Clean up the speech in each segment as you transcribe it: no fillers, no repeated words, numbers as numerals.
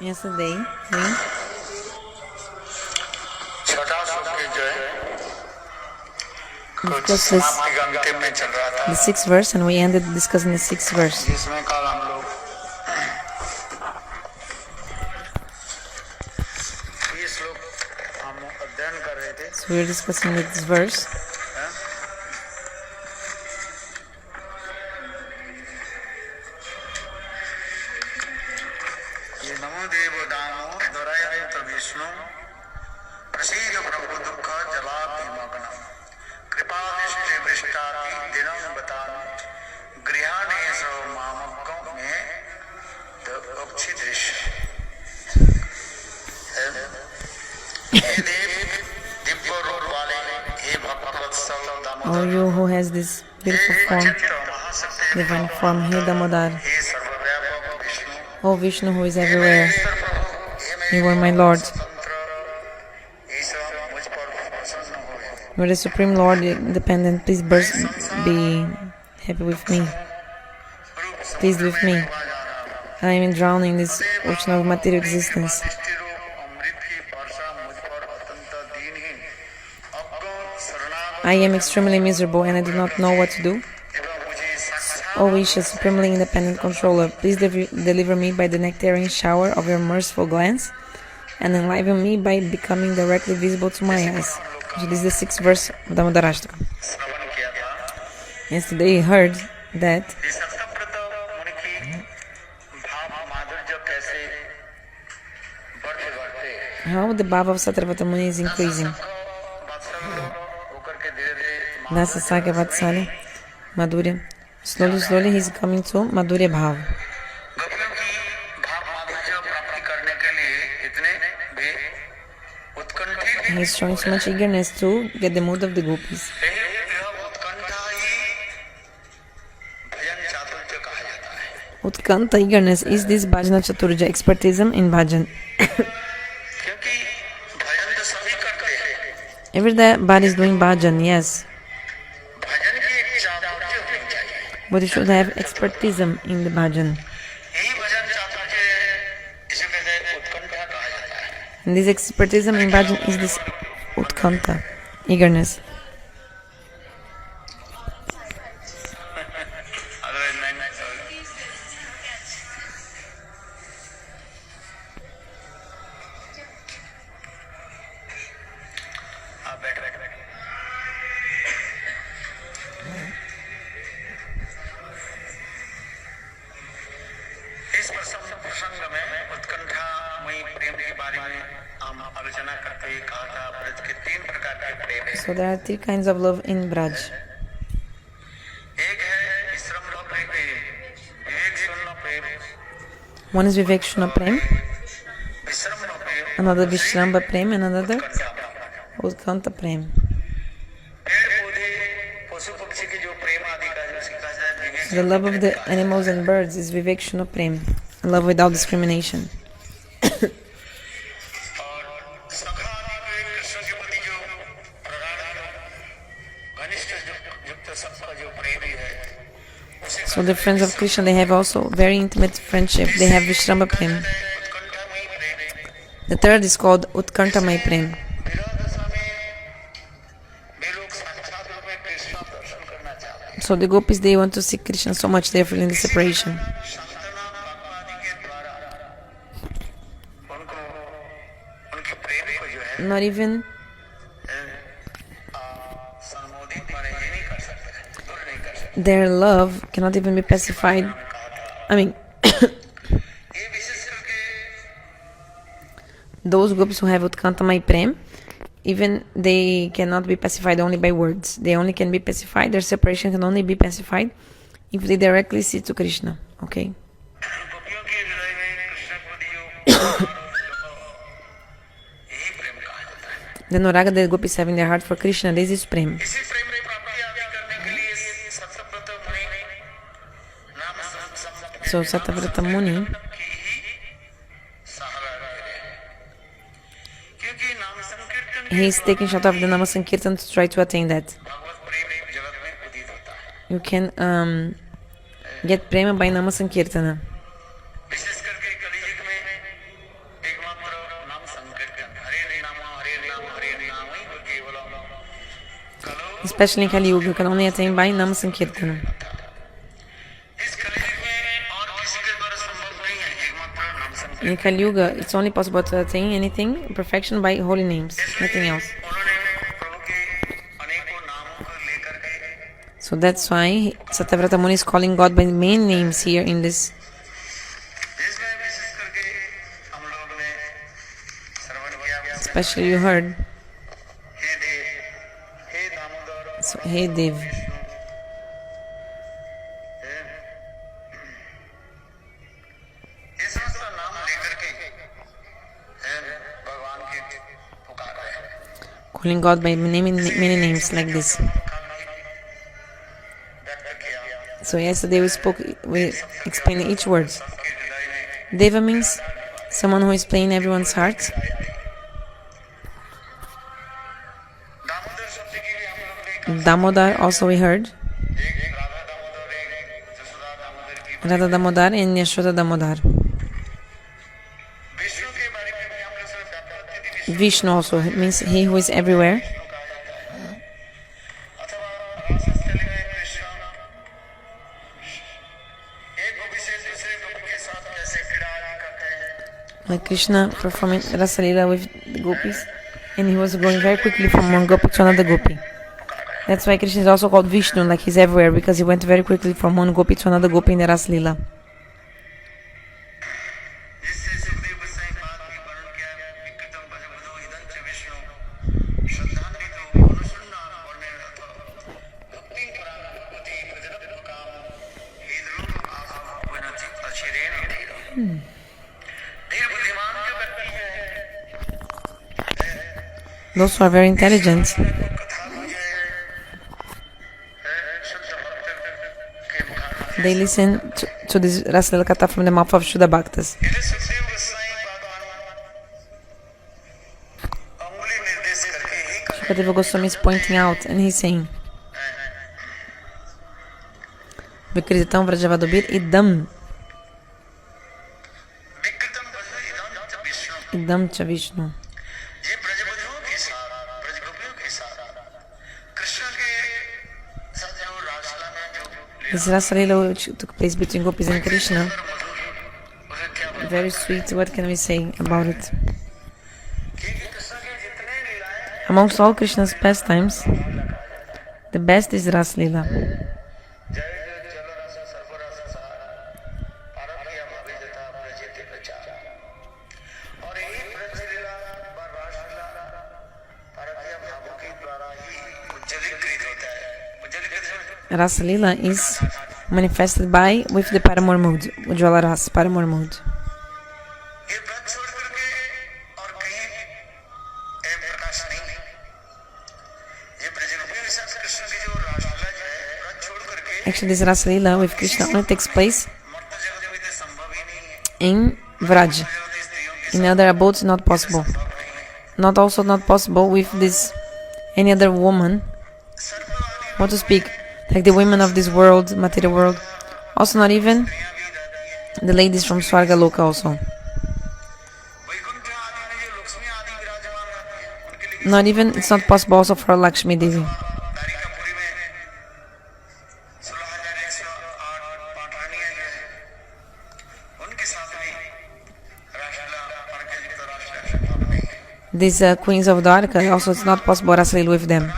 Yesterday we discussed the sixth verse, and we ended discussing the sixth verse. So we were discussing this verse. Or you who has this beautiful form, divine form, He Damodar, O Vishnu who is everywhere, you are my Lord. You are the Supreme Lord, independent. Please be happy with me. Pleased with me. I am drowning in this ocean of material existence. I am extremely miserable and I do not know what to do. O Isha, supremely independent controller, please deliver me by the nectarian shower of your merciful glance and enliven me by becoming directly visible to my eyes. So this is the sixth verse of Damodarashtaka. Yesterday I heard that how the bhava of Satyavata Muni is increasing. Rasa-sanga, vatsalya, madhurya. Slowly he is coming to madhurya-bhava. He is showing so much eagerness to get the mood of the gopis. Utkantha, eagerness, is this bhajana-chaturja, expertism in bhajan. Everybody is doing bhajan, yes. But you should have expertism in the bhajan. And this expertism in bhajan is this utkantha, eagerness. So there are three kinds of love in Braj. One is Vivek Prem, another Vishramba Prem, and another Utkantha Prem. So the love of the animals and birds is Vivek Prem, love without discrimination. So the friends of Krishna, they have also very intimate friendship. They have Vishramba Prem. The third is called Utkantha Prem. So the gopis, they want to see Krishna so much, they are feeling the separation. Not even their love cannot even be pacified. I mean, those gopis who have Utkantha Prem, even they cannot be pacified only by words. They only can be pacified, their separation can only be pacified if they directly see to Krishna. Okay? The Nuraga that gopis have in their heart for Krishna, this is Prem. So Satyavata Muni, he is taking shelter of the Nama Sankirtan to try to attain that. You can get prema by Nama Sankirtana. especially in Kali Yuga, can only attain by Nama Sankirtana. In Kali Yuga, it's only possible to attain anything, perfection, by holy names, nothing else. So that's why Satyavrata Muni is calling God by main names here in this. Especially you heard. So, Hey Dev. Calling God by many names like this. So yesterday we explained each word. Deva means someone who is playing everyone's heart. Damodar also we heard. Radha-Damodar and Yashoda-Damodar. Vishnu also means he who is everywhere. Like Krishna performing rasa-lila with the gopis, and he was going very quickly from one gopi to another gopi. That's why Krishna is also called Vishnu, like he's everywhere, because he went very quickly from one gopi to another gopi in the rasa-lila. Those who are very intelligent, they listen to this rasa-katha from the mouth of Shuddha Bhaktas. Shukadeva Goswami is pointing out, and he's saying, Vikritam vrajavadobir idam. Idam cha Vishnu. This rasa-lila which took place between gopis and Krishna, very sweet. What can we say about it? Amongst all Krishna's pastimes, the best is rasa-lila. Rasa-lila is manifested with the Paramore mood, Ujjvala Rasa, Paramore mood. Actually, this rasa-lila with Krishna only takes place in Vraj. In other abodes, not possible. Not possible with this any other woman. What to speak? Like the women of this world, material world. Also not even the ladies from Swarga Loka also. Not even, it's not possible also for Lakshmi Devi. These queens of Dwarka, also it's not possible rasa-lila with them.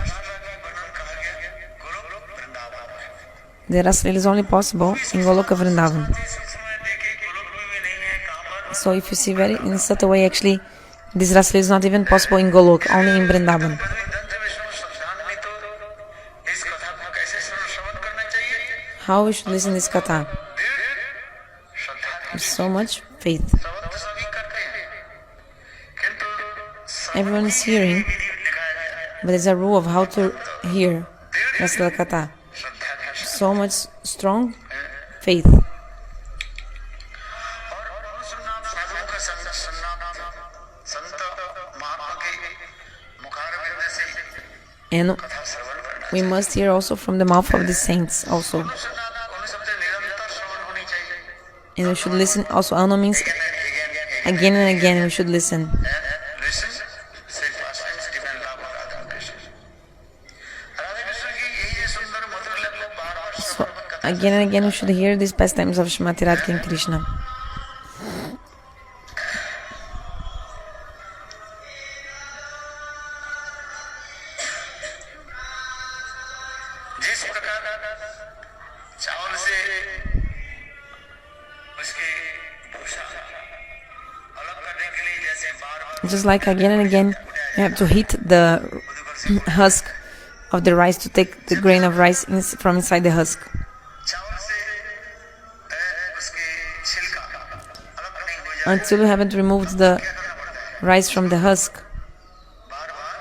The rasa-lila is only possible in Goloka Vrindavan. So if you see in such a way, actually, this rasa-lila is not even possible in Golok, only in Vrindavan. How we should listen to this katha? With so much faith. Everyone is hearing, but there's a rule of how to hear rasa katha. So much strong faith. And we must hear also from the mouth of the saints also. And we should listen also. Ano means again and again we should listen. Again and again we should hear these pastimes of Srimati Radhika and Krishna. Just like again and again you have to heat the husk of the rice to take the grain of rice from inside the husk. Until you haven't removed the rice from the husk,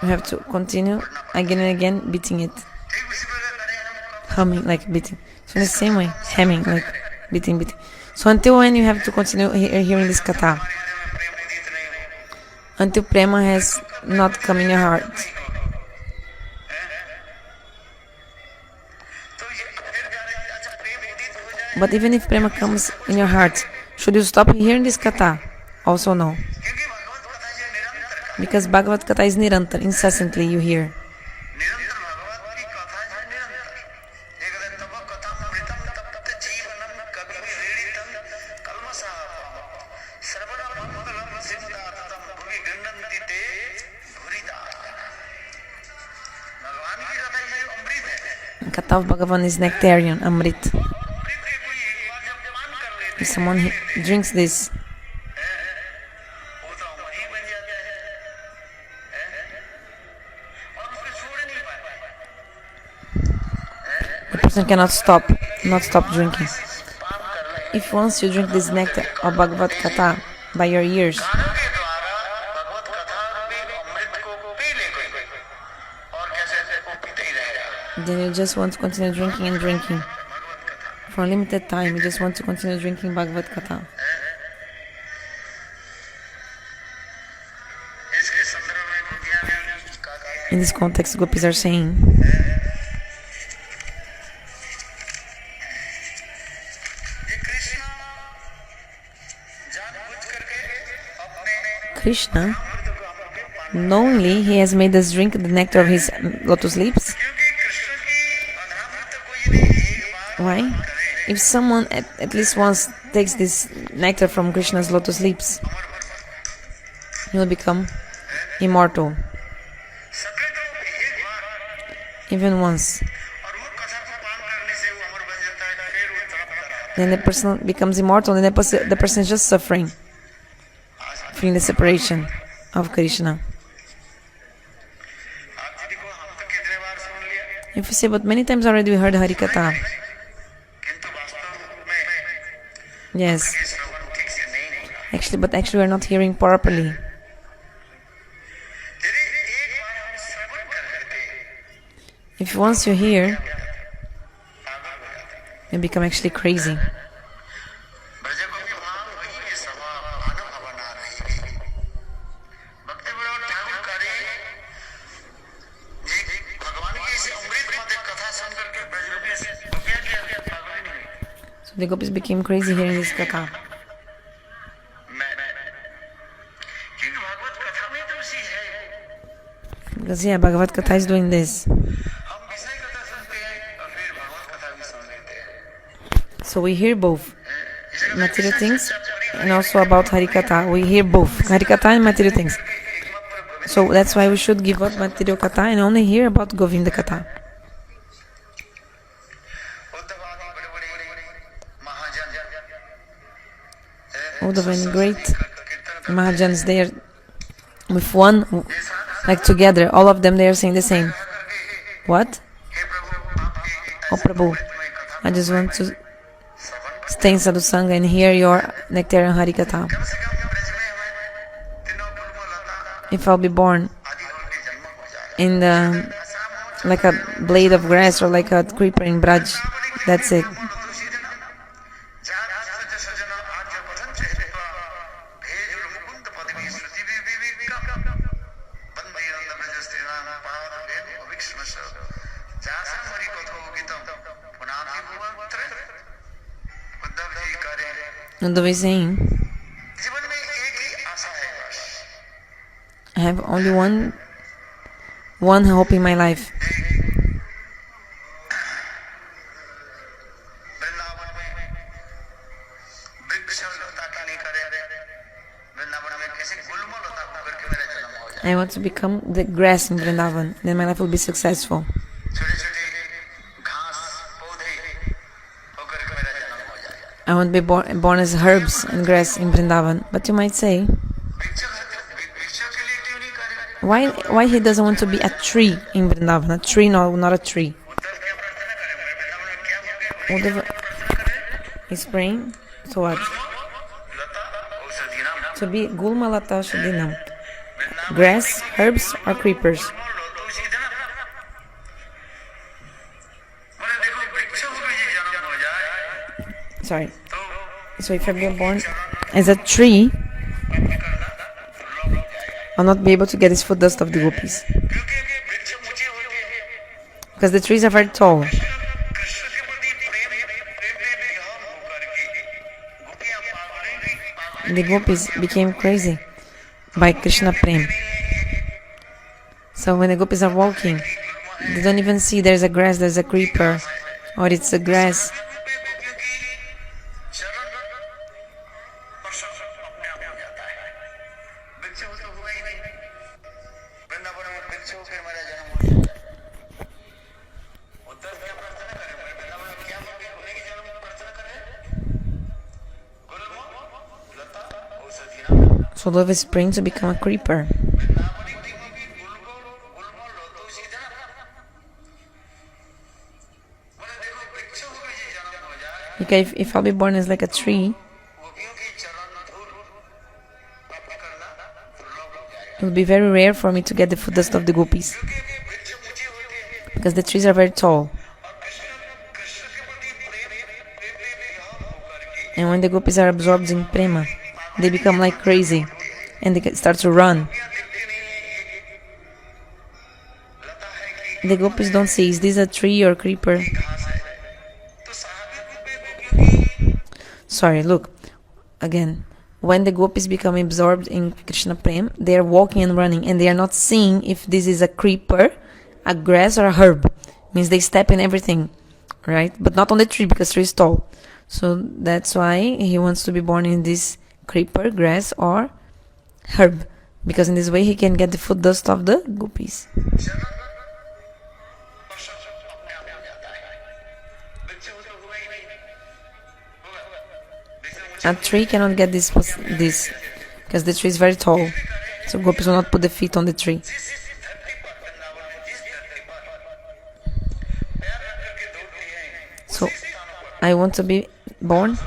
you have to continue again and again beating it. Humming, like beating. So in the same way, hemming, like beating. So until when you have to continue hearing this katha? Until prema has not come in your heart. But even if prema comes in your heart, should you stop hearing this katha? Also no. Because bhagavata-katha is nirantar, incessantly you hear. Katha of Bhagavan is nectarian, amrit. If someone drinks this, the person cannot stop drinking. If once you drink this nectar of bhagavata-katha by your ears, then you just want to continue drinking and drinking. For a limited time, you just want to continue drinking bhagavata-katha. In this context, gopis are saying, Krishna, knowingly, he has made us drink the nectar of his lotus lips. Why? If someone at least once takes this nectar from Krishna's lotus lips, he will become immortal. Even once. Then the person becomes immortal, and the person is just suffering, feeling the separation of Krishna. If you say, but many times already we heard Hari-katha. Yes. Actually we are not hearing properly. If once you hear, you become actually crazy. So the gopis became crazy hearing this katha. Because bhagavata-katha is doing this. So we hear both material things and also about Hari-katha. We hear both Hari-katha and material things. So that's why we should give up material katha and only hear about Govinda-katha. Uddhava and great Mahajans, they are with one, like together, all of them, they are saying the same. What? Oh Prabhu, I just want to stay in sadhu-sanga and hear your nectar and Hari-katha. If I'll be born in like a blade of grass or like a creeper in Braj, that's it. Uddhava is saying, I have only one hope in my life. I want to become the grass in Vrindavan. Then my life will be successful. I want to be born as herbs and grass in Vrindavan. But you might say, why he doesn't want to be a tree in Vrindavan? A tree, no, not a tree. Uddhava is praying to what? To be gulma lata shadinam. Grass, herbs, or creepers. Sorry. So if I get born as a tree, I'll not be able to get this food dust of the gopis. Because the trees are very tall. The gopis became crazy by Krishna Prem. So when the gopis are walking, they don't even see there's a grass, there's a creeper, or it's a grass. So Uddhava is praying to become a creeper. Okay, if I'll be born as like a tree, it will be very rare for me to get the food dust of the gopis. Because the trees are very tall. And when the gopis are absorbed in prema, they become like crazy and they start to run. The gopis don't see, is this a tree or creeper? Sorry, look, again, when the gopis become absorbed in Krishna Prem, they are walking and running and they are not seeing if this is a creeper, a grass, or a herb. Means they step in everything, right? But not on the tree because tree is tall. So that's why he wants to be born in this creeper, grass, or herb, because in this way he can get the food dust of the gopis. A tree cannot get this because the tree is very tall, so gopis will not put the feet on the tree. So I want to be born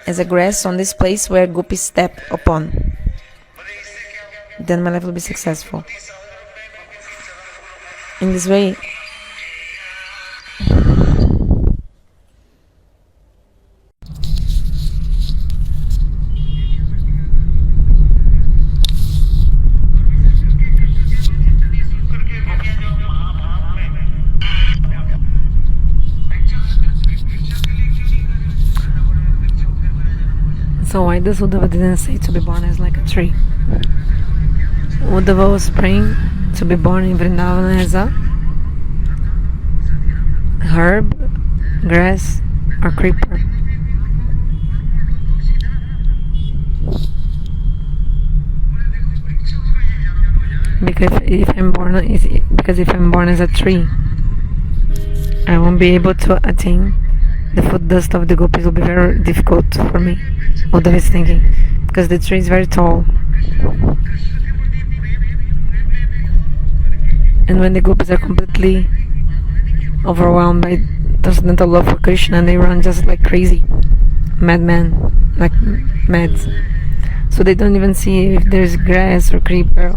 as a grass on this place where gopis step upon. Then my life will be successful. In this way, so why does Uddhava didn't say to be born as like a tree? Uddhava was praying to be born in Vrindavan as a herb, grass, or creeper. Because if I'm born as a tree, I won't be able to attain the food dust of the gopis. It will be very difficult for me. Uddhava is thinking, because the tree is very tall. And when the gopis are completely overwhelmed by transcendental love for Krishna, and they run just like crazy, madmen, like mads. So they don't even see if there's grass or creeper.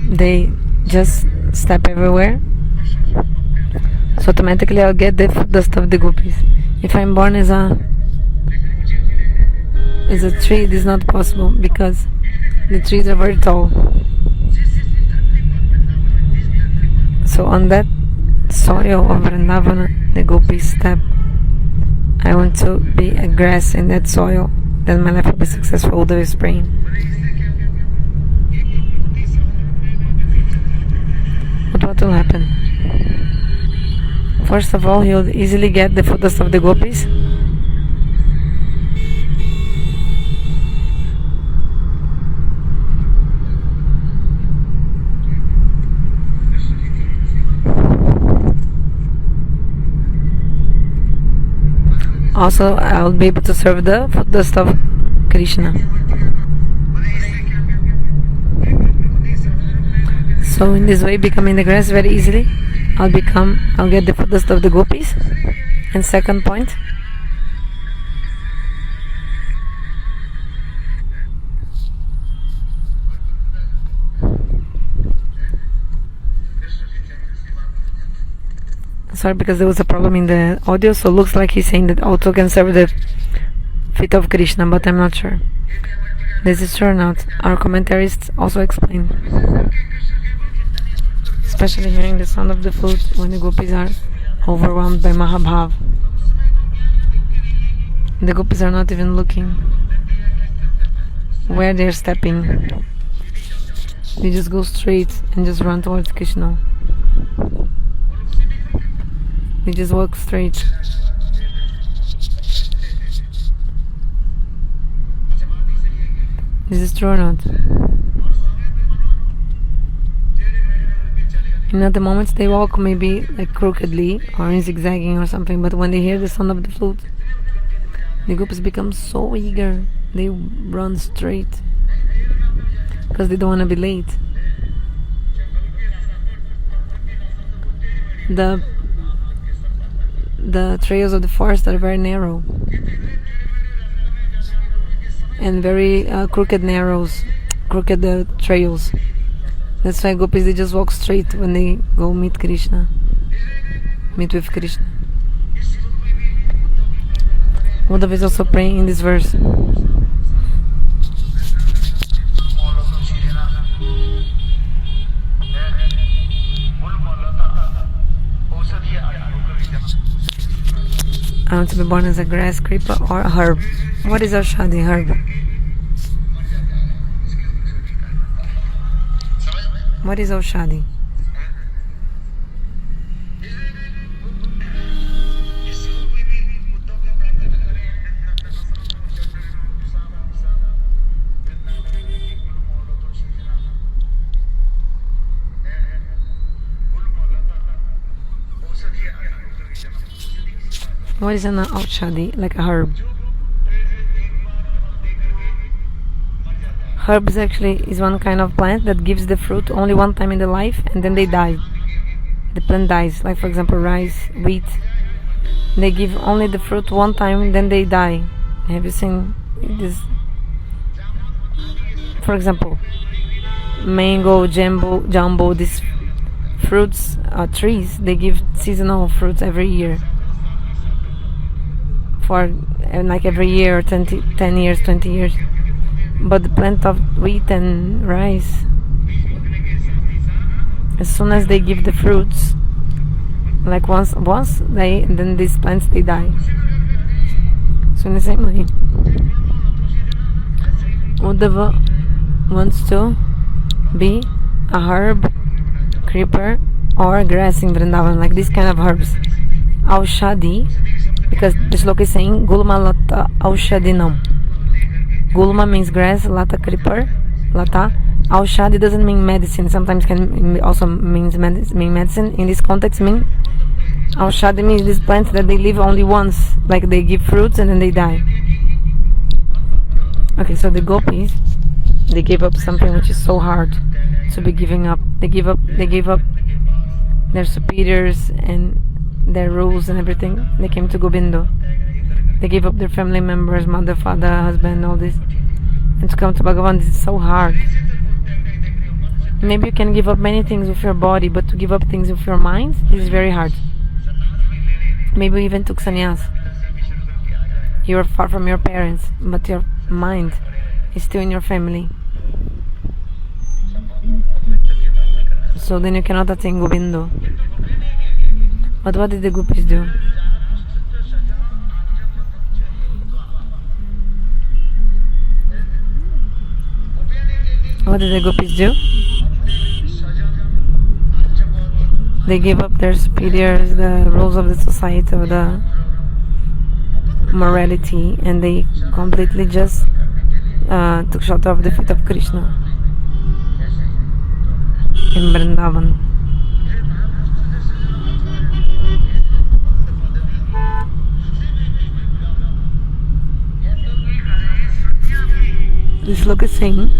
They just step everywhere. So automatically I'll get the food dust of the gopis. If I'm born as a tree, it is not possible because the trees are very tall. So on that soil of Vrindavan, the gopis step. I want to be a grass in that soil. Then my life will be successful. Uddhava is praying. But what will happen? First of all, he'll easily get the food dust of the gopis. also I'll be able to serve the foot dust of Krishna. So in this way, becoming the grass very easily, I'll get the foot dust of the gopis. And second point, sorry, because there was a problem in the audio, so it looks like he's saying that also can serve the feet of Krishna, but I'm not sure. This is true or not. Our commentaries also explain. Especially hearing the sound of the flute when the gopis are overwhelmed by Mahabhav. The gopis are not even looking where they're stepping. They just go straight and just run towards Krishna. They just walk straight. Is this true or not? In other moments they walk maybe like crookedly or in zigzagging or something, but when they hear the sound of the flute, the gopis become so eager, they run straight because they don't want to be late. The trails of the forest are very narrow and very crooked trails. That's why gopis, they just walk straight when they go meet with Krishna. Uddhava is also praying in this verse. I want to be born as a grass, creeper, or a herb. What is aushadhi, herb? What is aushadhi? What is an aushadhi? Like a herb. Herbs actually is one kind of plant that gives the fruit only one time in the life and then they die. The plant dies. Like for example rice, wheat. They give only the fruit one time, then they die. Have you seen this? For example, mango, jumbo, these fruits, trees, they give seasonal fruits every year. For like every year, 10 years, 20 years. But the plant of wheat and rice, as soon as they give the fruits, like once then these plants, they die. So in the same way, Uddhava wants to be a herb, creeper, or grass in Vrindavan, like this kind of herbs. Aushadhi, because the shloka is saying Gulma Lata Aushadinam. Gulma means grass, Lata creeper, Lata. Aushadhi doesn't mean medicine. Sometimes can also mean medicine. In this context, Aushadhi means these plants that they live only once, like they give fruits and then they die. Okay, so the gopis, they gave up something which is so hard to be giving up. They gave up their superiors and their rules and everything. They came to Govinda. They gave up their family members, mother, father, husband, all this, and to come to Bhagavan. This is so hard. Maybe you can give up many things with your body, but to give up things with your mind, this is very hard. Maybe you even took sannyas. You are far from your parents, but your mind is still in your family. So then you cannot attain Govinda. But what did the gopis do? What did the gopis do? They gave up their superiors, the rules of the society, of the morality, and they completely just took shelter of the feet of Krishna in Vrindavan. This look is saying,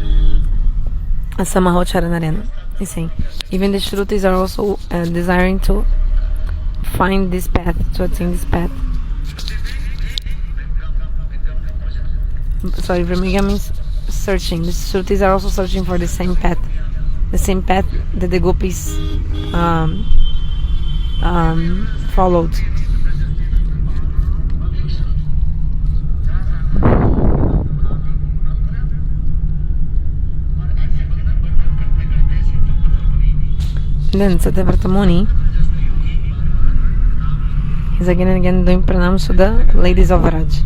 Asamahocharanarena is saying, even the Shrutis are also desiring to find this path, to attain this path. Sorry, Vramigya means searching. The Shrutis are also searching for the same path that the gopis followed. Then Satyavrata Muni is again and again doing pranams to the ladies of Vraj.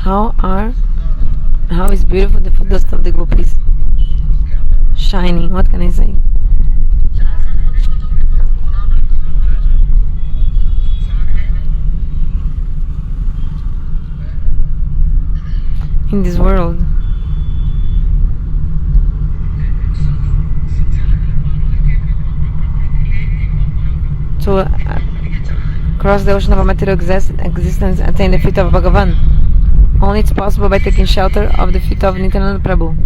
How is beautiful the foot dust of the gopis, shining. What can I say? In this world, to cross the ocean of material existence, attain the feet of Bhagavan. Only it's possible by taking shelter of the feet of Nityananda Prabhu.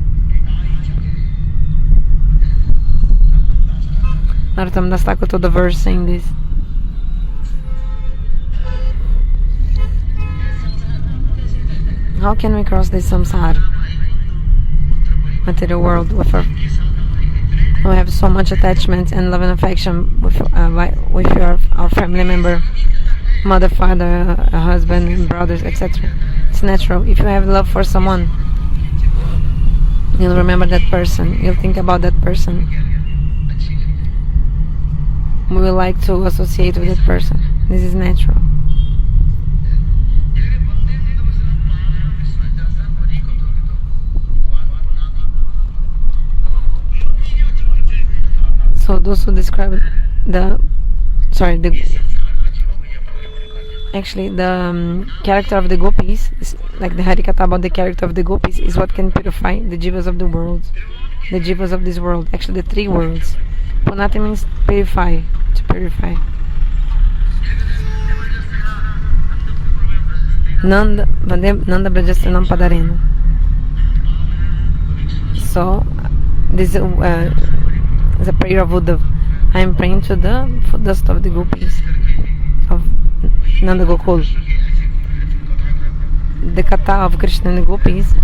Narottam Das Thakur told the verse saying this. How can we cross this samsara, material world, we have so much attachment and love and affection with our family member, mother, father, husband, brothers, etc. It's natural. If you have love for someone, you'll remember that person, you'll think about that person. We will like to associate with that person. This is natural. So those who describe the character of the gopis, like the Hari-katha about the character of the gopis, is what can purify the jivas of the world, the jivas of this world, actually the three worlds. Punati means purify, to purify. Nanda Brajastanam Padarena. So this is a prayer of Uddhava. I am praying to the foot dust of the gopis of Nanda Gokul. The katha of Krishna and the gopis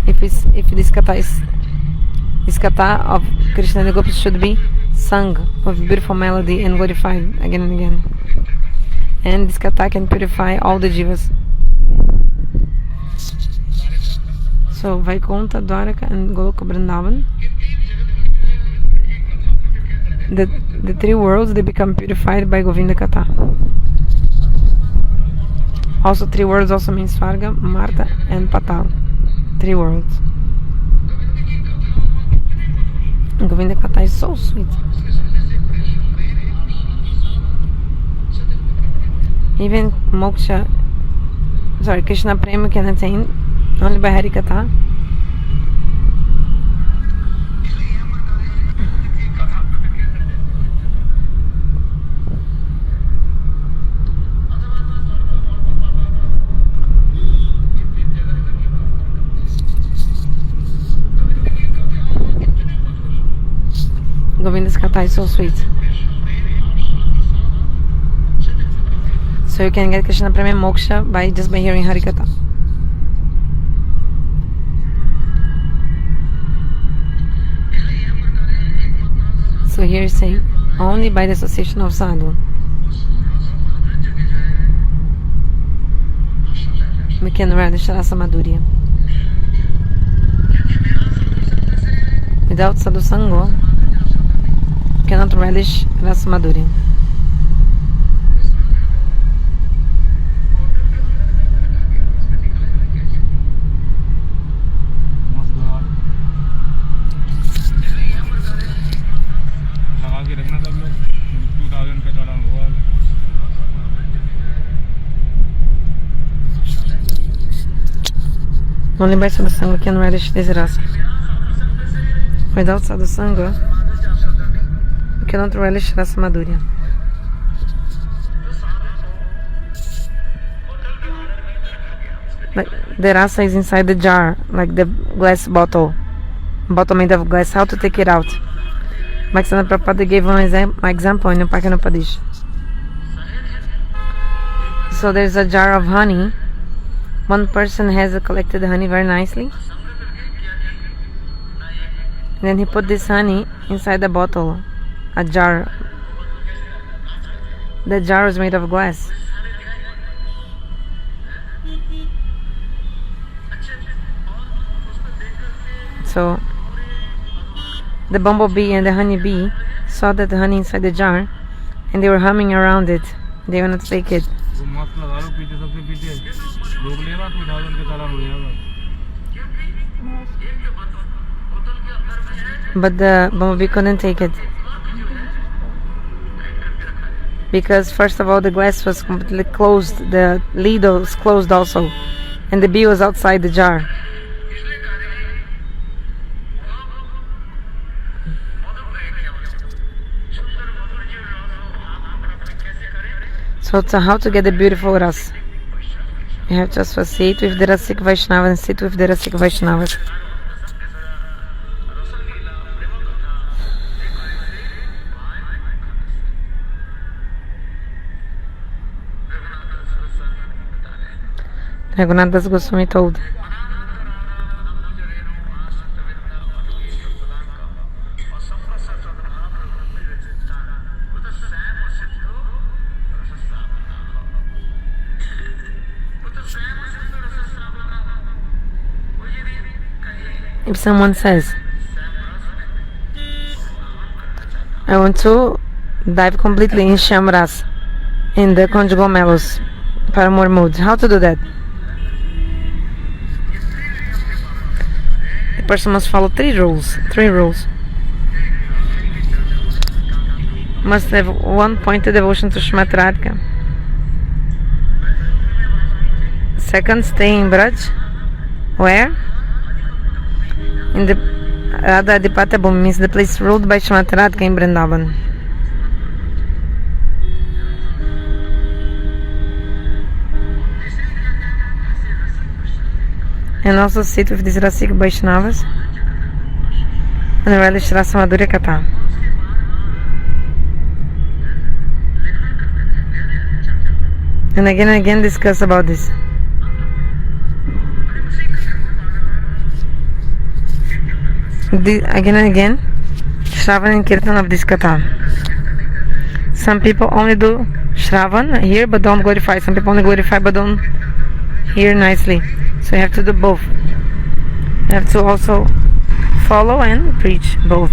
if this katha of Krishna and the gopis should be sung with beautiful melody and glorified again and again, and this katha can purify all the jivas. So Vaikuntha, Dwaraka and Goloka Vrindavan, the three worlds, they become purified by Govinda-katha. Also three worlds also means Svarga, Marta and Patal. Three worlds. Govinda-katha is so sweet. Even moksha, Krishna prema can attain only by Hari-katha. Govinda's katha is so sweet. So you can get Krishna prema moksha just by hearing Hari-katha. So here is saying, only by the association of sadhu we can relish rasa-madhurya. Without sadhu-sanga, we cannot relish rasa-madhurya. Only by sadhu-sanga we can relish this rasa. Without sadhu-sanga, you cannot relish rasa-madhurya. Like the rasa is inside the jar, like the glass bottle made of glass. How to take it out? Bhaktivinoda Prabhupada gave an example in Upadisha. So there's a jar of honey. One person has collected the honey very nicely, and then he put this honey inside the bottle, a jar. The jar is made of glass. So the bumblebee and the honeybee saw that the honey inside the jar, and they were humming around it. They wanted to take it. But the bumblebee couldn't take it, because first of all the glass was completely closed, the lid was closed also, and the bee was outside the jar. So how to get the beautiful ras? You have to associate with the rasic Vaishnava and sit with the rasic Vaishnavas. Raghunath Das Goswami told, if someone says, I want to dive completely in Shamras, in the conjugal mellows, paramour mood, how to do that? The person must follow three rules. Must have one pointed devotion to Srimati Radhika. Second, stay in Braj. Where? In the radha-bhava bhumi, means the place ruled by Srimati Radhika in Vrindavan. And also sit with these rasic Vaishnavas and relish rasa-madhurya katha. And again discuss about this. Again and again, Shravan and Kirtan of this katha. Some people only do Shravan here but don't glorify. Some people only glorify but don't hear nicely. So you have to do both. You have to also follow and preach both.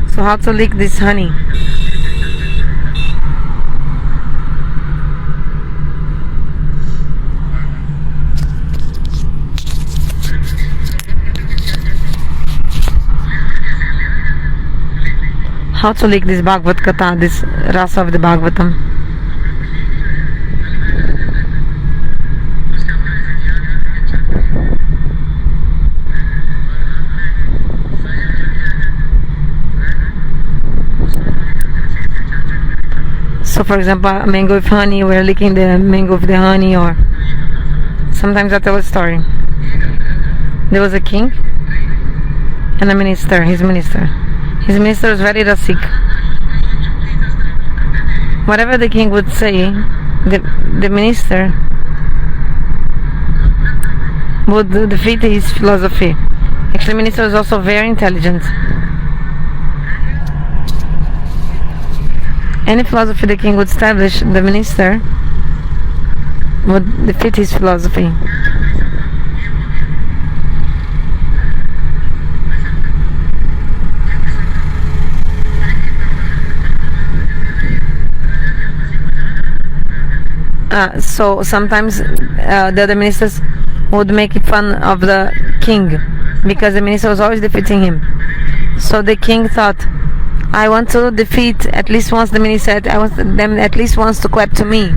So how to lick this honey? How to lick this bhagavata-katha, this rasa of the Bhagavatam? So for example, a mango with honey, we're licking the mango with the honey, or sometimes I tell a story. There was a king and a minister, his minister. His minister was very rasik. Whatever the king would say, the minister would defeat his philosophy. Actually, the minister was also very intelligent. Any philosophy the king would establish, the minister would defeat his philosophy. So sometimes the other ministers would make fun of the king because the minister was always defeating him. So the king thought, I want to defeat at least once the minister. I want them at least once to clap to me.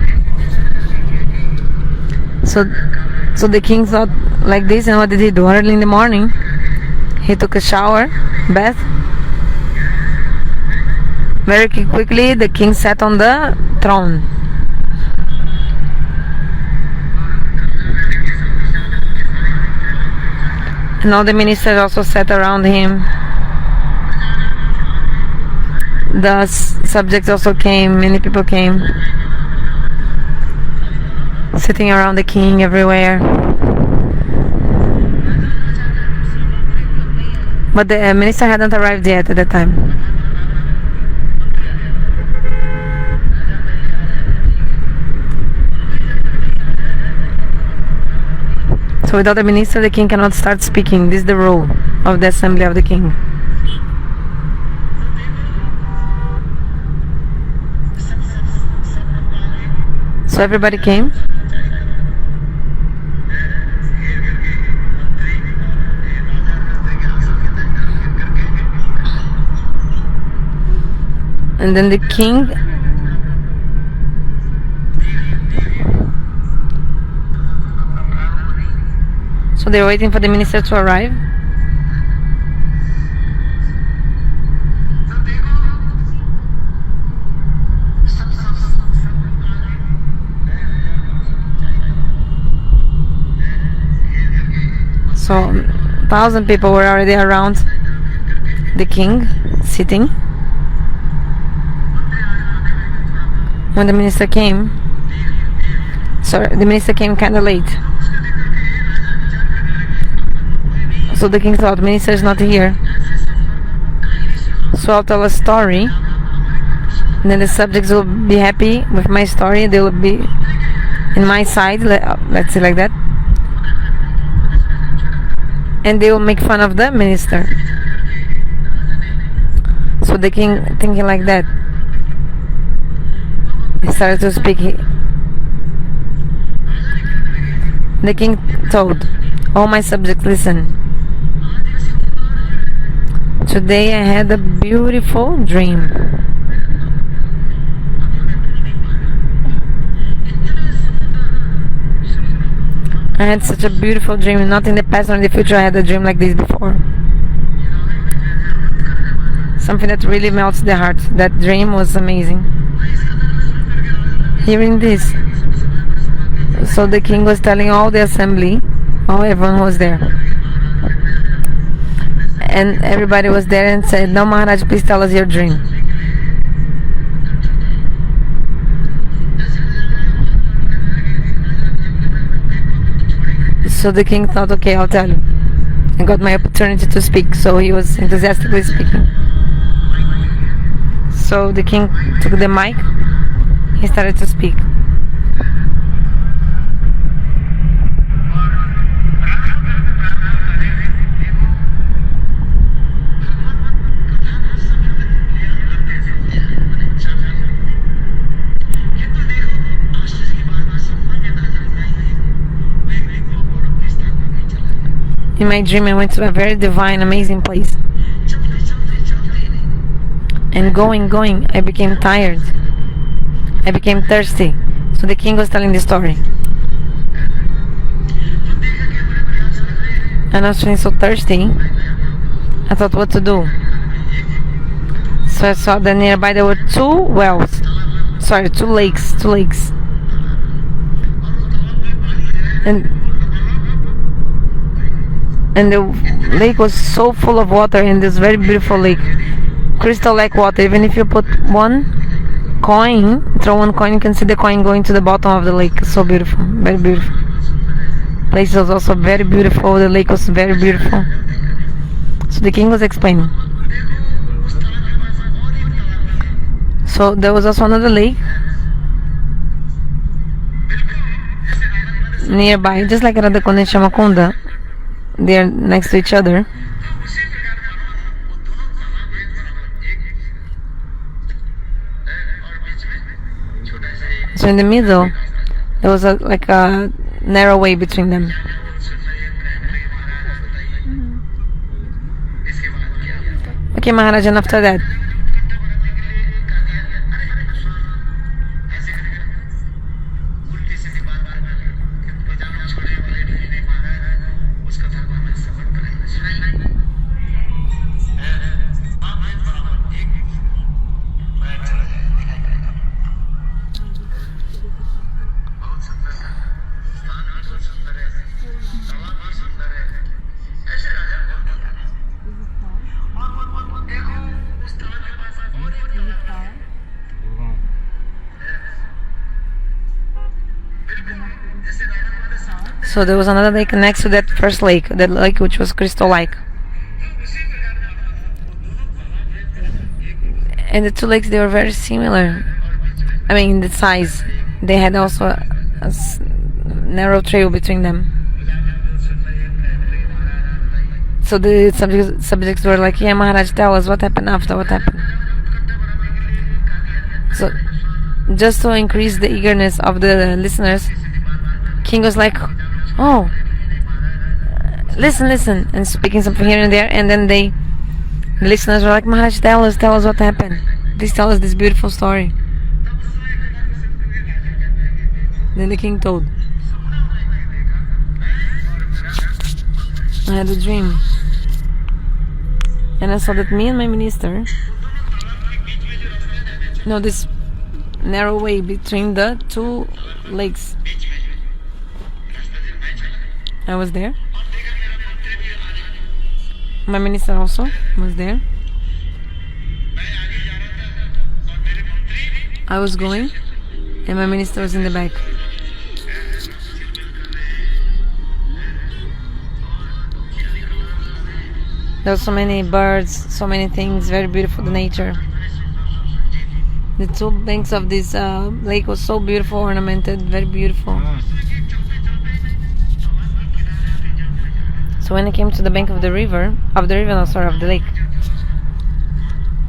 So the king thought like this, and what did he do? Early in the morning, he took a shower, bath. Very quickly, the king sat on the throne. And all the ministers also sat around him. The subjects also came, many people came, sitting around the king everywhere. But the minister hadn't arrived yet at that time. So without the minister, the king cannot start speaking. This is the rule of the assembly of the king. So everybody came. And then the king so they were waiting for the minister to arrive. So 1,000 people were already around the king, sitting. When the minister came, the minister came kind of late. So the king thought, minister is not here, so I'll tell a story, and then the subjects will be happy with my story. They will be in my side, let's say like that, and they will make fun of the minister. So the king, thinking like that, he started to speak. The king told, all my subjects, listen. Today I had a beautiful dream. I had such a beautiful dream. Not in the past or in the future I had a dream like this before. Something that really melts the heart. That dream was amazing. Hearing this, so the king was telling all the assembly, everyone was there. And everybody was there and said, now Maharaj, please tell us your dream. So the king thought, okay, I'll tell you. I got my opportunity to speak, so he was enthusiastically speaking. So the king took the mic, he started to speak. In my dream, I went to a very divine, amazing place. And going, I became tired. I became thirsty. So the king was telling the story. And I was feeling so thirsty. I thought what to do. So I saw that nearby there were two lakes. And the lake was so full of water, in this very beautiful lake, crystal like water. Even if you put one coin, throw one coin, you can see the coin going to the bottom of the lake. So beautiful, very beautiful. Place was also very beautiful. The lake was very beautiful. So the king was explaining. So there was also another lake nearby, just like Radha-kunda and Shyamakunda. They are next to each other. So in the middle There was like a narrow way between them. Okay, Maharaj, and after that? So there was another lake next to that first lake, that lake which was crystal-like. And the two lakes, they were very similar. I mean, in the size. They had also a narrow trail between them. So the subjects were like, yeah, Maharaj, tell us what happened after, what happened. So just to increase the eagerness of the listeners, King was like, oh, listen, and speaking something here and there, and then the listeners were like, Maharaj, tell us what happened. Please tell us this beautiful story. Then the king told, I had a dream, and I saw that me and my minister, this narrow way between the two lakes. I was there. My minister also was there. I was going, and my minister was in the back. There were so many birds, so many things, very beautiful, the nature. The two banks of this lake was so beautiful, ornamented, very beautiful. So when I came to the bank of the lake,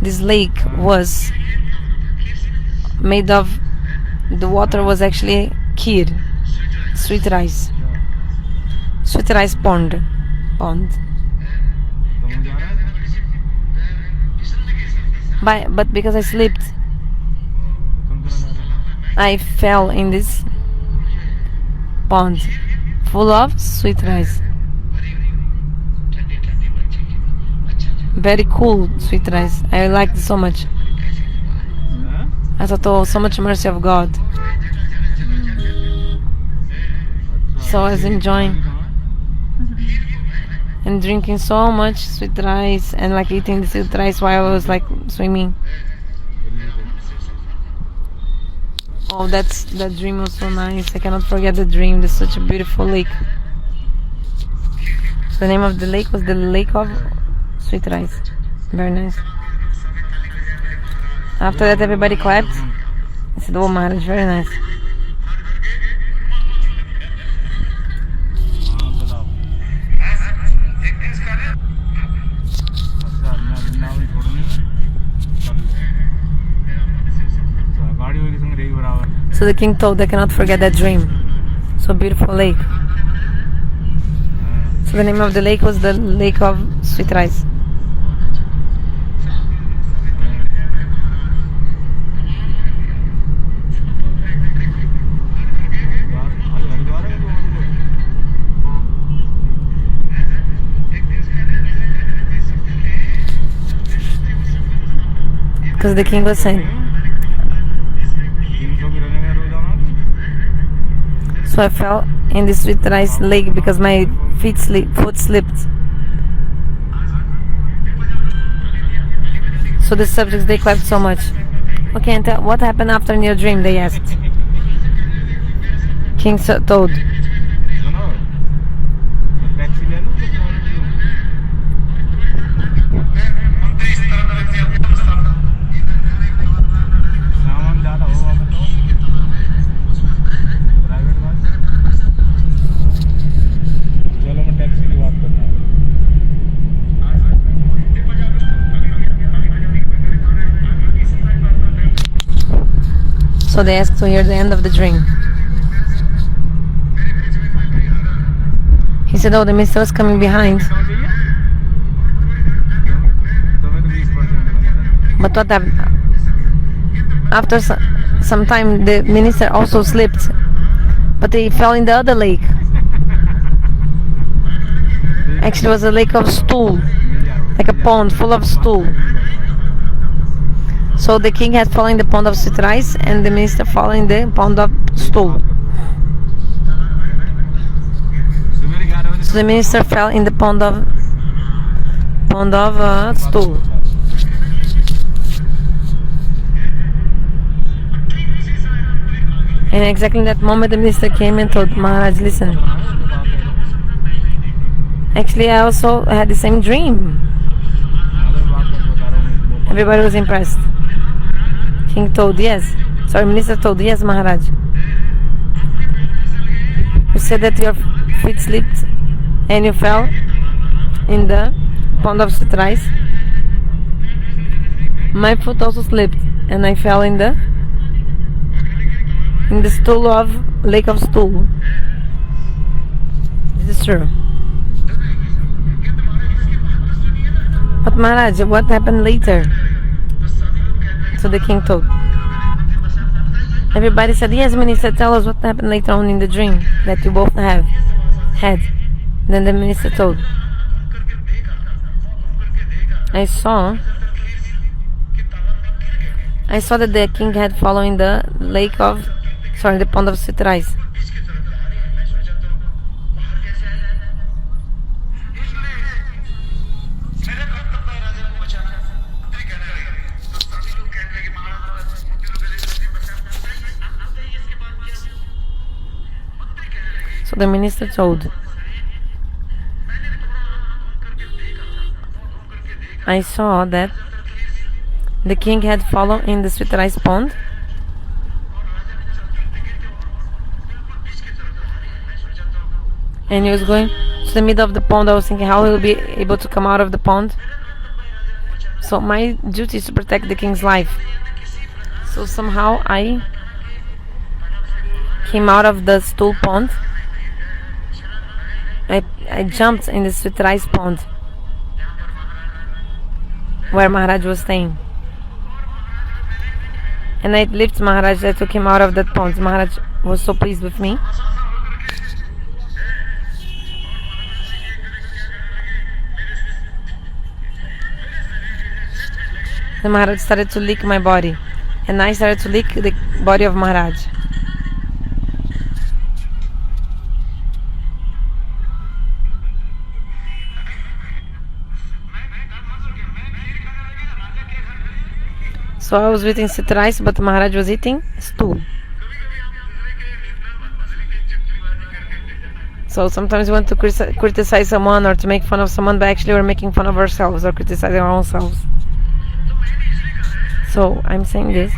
this lake was made of, the water was actually kheer, sweet rice pond. But because I slipped, I fell in this pond full of sweet rice. Very cool sweet rice. I liked it so much. I thought, oh, so much mercy of God. So I was enjoying and drinking so much sweet rice and like eating the sweet rice while I was like swimming. Oh, that dream was so nice. I cannot forget the dream. There's such a beautiful lake. The name of the lake was the Lake of Sweet Rice. Very nice. After that, everybody clapped. I said, oh, Maharaj, very nice. So the king told, I cannot forget that dream. So beautiful lake. So the name of the lake was the Lake of Sweet Rice. Because the king was saying. So I fell in the sweet rice lake because my foot slipped. So the subjects, they clapped so much. Okay, and what happened after in your dream, they asked. King told. So they asked to hear the end of the dream. said, oh, the minister was coming behind. But what happened? After some time, the minister also slipped, but he fell in the other lake. Actually, it was a lake of stool, like a pond full of stool. So the king had fallen in the pond of sweet rice, and the minister fell in the pond of stool. So the minister fell in the pond of stool. And exactly in that moment, the minister came and told Maharaj, listen. Actually, I also had the same dream. Everybody was impressed. King told, yes. Sorry, minister told, yes, Maharaj. You said that your feet slipped and you fell in the pond of sweet rice. My foot also slipped and I fell in the stool of lake of stool. This is true. But Maharaj, what happened later? So the king told. Everybody said, yes, minister, tell us what happened later on in the dream that you both had. Then the minister told, I saw that the king had fallen in the the pond of sweet rice. So the minister told, I saw that the king had fallen in the sweet rice pond, and he was going to the middle of the pond. I was thinking how he will be able to come out of the pond. So my duty is to protect the king's life. So somehow I came out of the stool pond. I jumped in the sweet rice pond where Maharaj was staying. And I lifted Maharaj. I took him out of that pond. Maharaj was so pleased with me. The Maharaj started to lick my body, and I started to lick the body of Maharaj. So I was eating sweet rice, but Maharaj was eating stool. So sometimes we want to criticize someone or to make fun of someone, but actually we're making fun of ourselves or criticizing our own selves. So I'm saying this.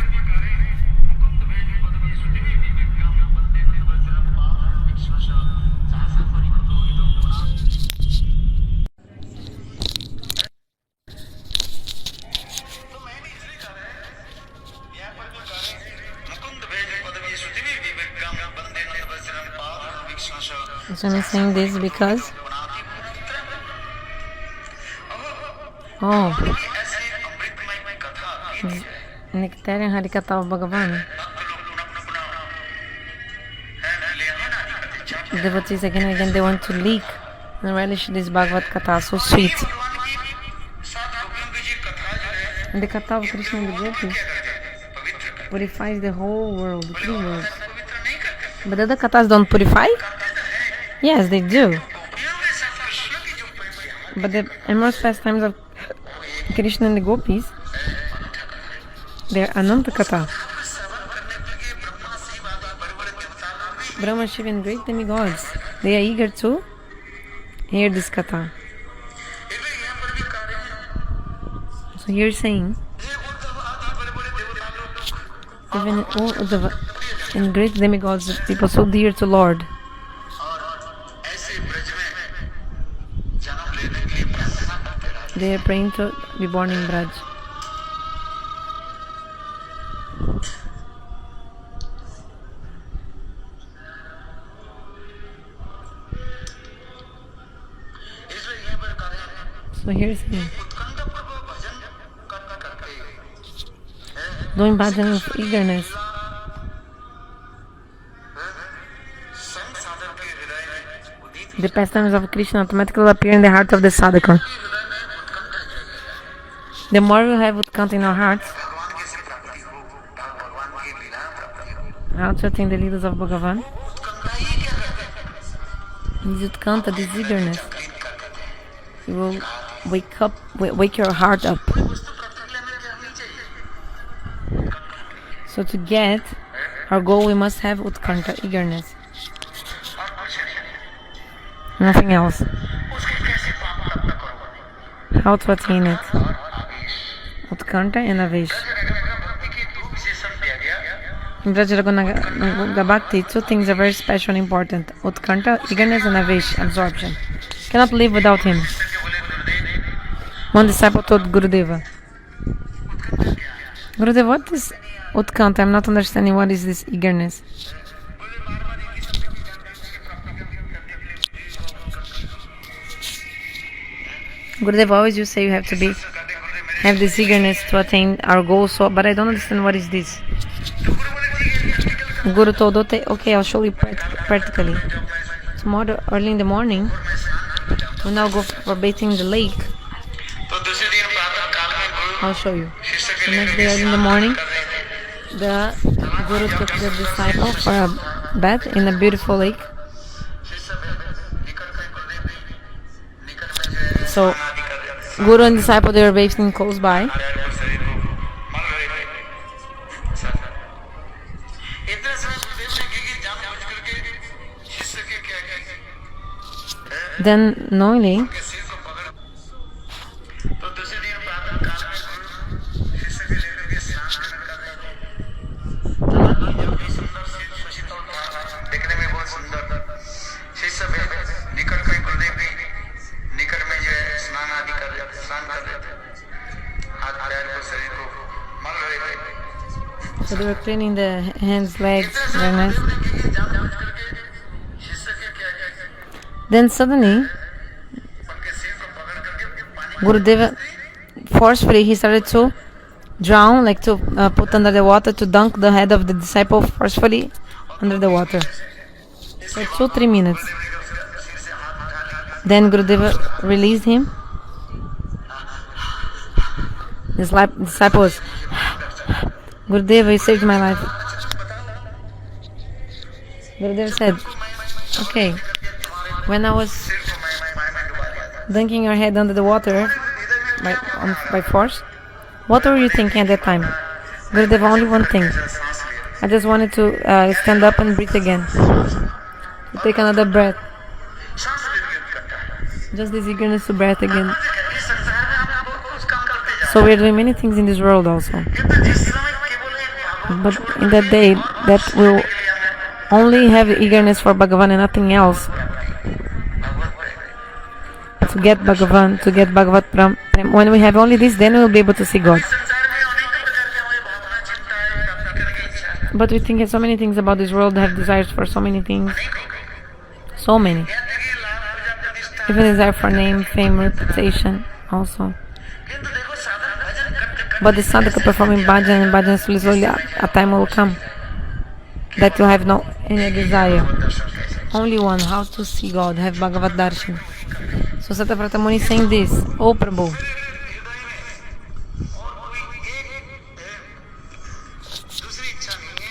So I'm saying this because nectar and Hari-katha of Bhagavan. Devotees again and again they want to leak and relish this bhagavata-katha, so sweet. And the katha of Krishna and the gopis purifies the whole world, the three worlds. But the other kathas don't purify? Yes, they do. But the amorous pastimes of Krishna and the gopis, they're Ananta Katha. Brahma, Shiva and great demigods, they are eager to hear this Katha. So you're saying, even all Uddhava and great demigods, people so dear to Lord, they are praying to be born in Braj. So here's him doing bhajan with eagerness. The pastimes of Krishna automatically appear in the heart of the sadhaka. The more we have utkantha in our hearts, how to attain the leaders of Bhagavan, this utkantha, this eagerness, it will wake your heart up. So to get our goal, we must have utkantha, eagerness. Nothing else. How to attain it? Utkantha and avish. In Vraja-prema Bhakti, two things are very special and important: utkantha, eagerness, and avish, absorption. Cannot live without him. One disciple told Gurudeva, Gurudev, what is utkantha? I'm not understanding what is this eagerness. Gurudev, always you say you have to have this eagerness to attain our goal, but I don't understand what is this. Guru told, okay, I'll show you practically. Tomorrow, early in the morning, we'll now go for bathing in the lake. I'll show you. The next day, early in the morning, the Guru took the disciple for a bath in a beautiful lake. So, Guru and disciple, they were bathing close by. Then, knowingly, so they were cleaning the hands, legs, very nice. Then suddenly, Gurudev forcefully he started to drown, like to put under the water, to dunk the head of the disciple forcefully under the water for 2-3 minutes. Then Gurudev released him. The disciple was, Gurudev, you saved my life. Gurudev said, okay, when I was dunking your head under the water by force, what were you thinking at that time? Gurudev, only one thing. I just wanted to stand up and breathe again. To take another breath. Just this eagerness to breathe again. So we are doing many things in this world also. But in that day, that will only have eagerness for Bhagavan and nothing else. To get Bhagavan, to get bhagavata-prema. When we have only this, then we will be able to see God. But we think so many things about this world, have desires for so many things. So many. Even desire for name, fame, reputation also. But the sadhaka performing bhajan and bhajan slowly, a time will come that you have no any desire. Only one, how to see God, have Bhagavat darshan. So Satavrata Muni is saying this, O Prabhu,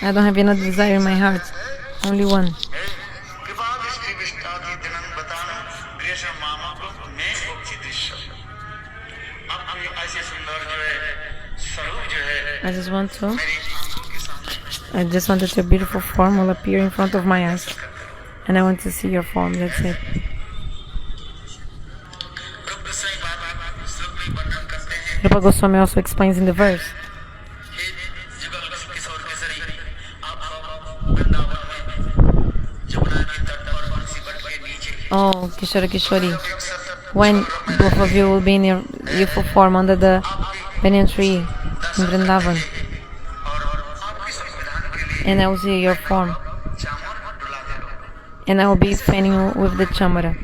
I don't have another desire in my heart, only one. I just want that your beautiful form will appear in front of my eyes, and I want to see your form, that's it. Rupa Goswami also explains in the verse, oh, Kishora Kishori, when both of you will be in your youthful form under the banyan tree in Vrindavan, and I will see your form, and I will be fanning you with the chamara.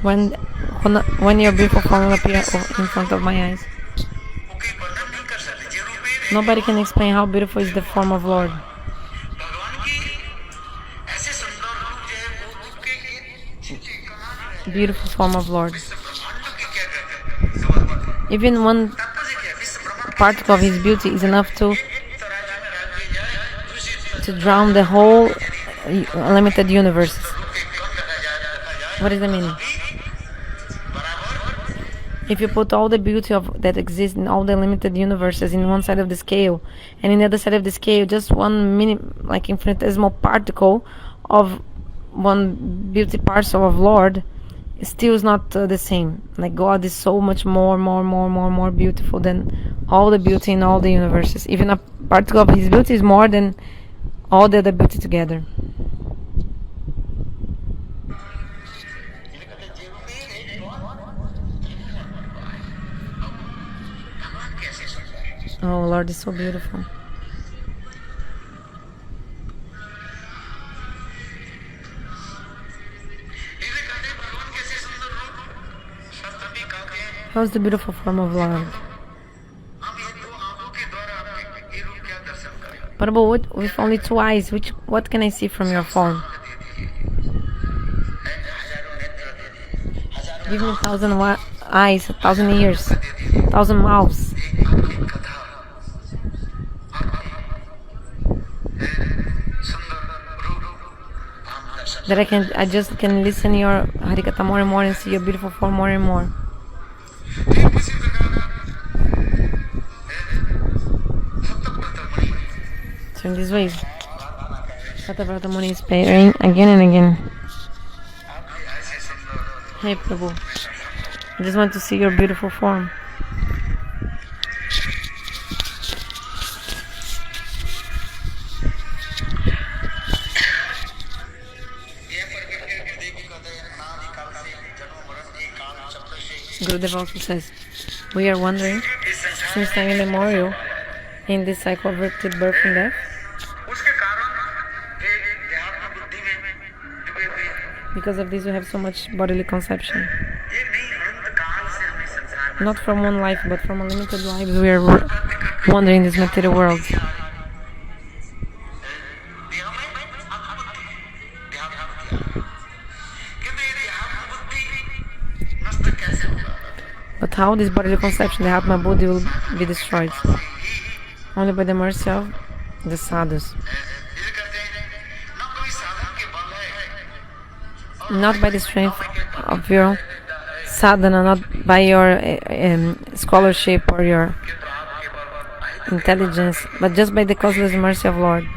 when your beautiful form will appear in front of my eyes. Nobody can explain how beautiful is the form of Lord. Beautiful form of Lord. Even one particle of His beauty is enough to drown the whole unlimited universe. What is the meaning? If you put all the beauty that exists in all the limited universes in one side of the scale, and in the other side of the scale, just one infinitesimal particle of one beauty parcel of Lord, still is not the same. Like God is so much more beautiful than all the beauty in all the universes. Even a particle of His beauty is more than all the other beauty together. Oh, Lord is so beautiful. How's the beautiful form of Lord? Prabhu, with only 2 eyes, what can I see from your form? Give me 1,000 eyes, 1,000 ears, 1,000 mouths. That I just can listen your Hari-katha more and more and see your beautiful form more and more. So in this way, Bhagavata Muni is praying again and again. Hey Prabhu, I just want to see your beautiful form. Gurudev also says, we are wandering since time immemorial in this cycle of repeated birth and death. Because of this we have so much bodily conception. Not from one life but from unlimited lives we are wandering in this material world. But how this bodily conception, the Atma Buddhi, will be destroyed? Only by the mercy of the sadhus. Not by the strength of your sadhana, not by your scholarship or your intelligence, but just by the causeless mercy of Lord.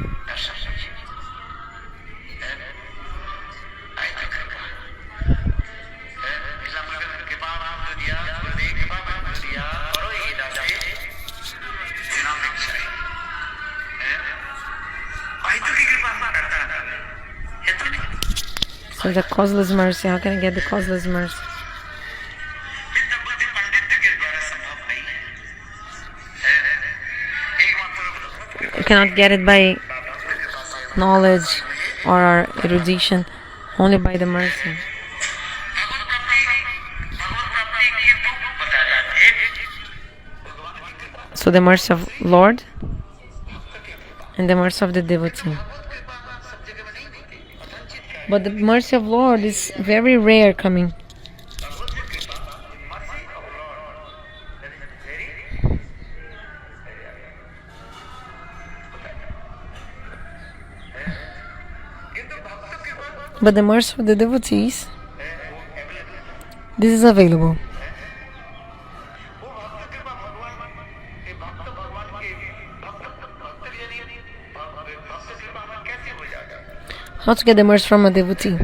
So the causeless mercy, how can I get the causeless mercy? You cannot get it by knowledge or erudition, only by the mercy. So the mercy of Lord and the mercy of the devotee. But the mercy of Lord is very rare coming. But the mercy of the devotees, this is available. How to get the mercy from a devotee?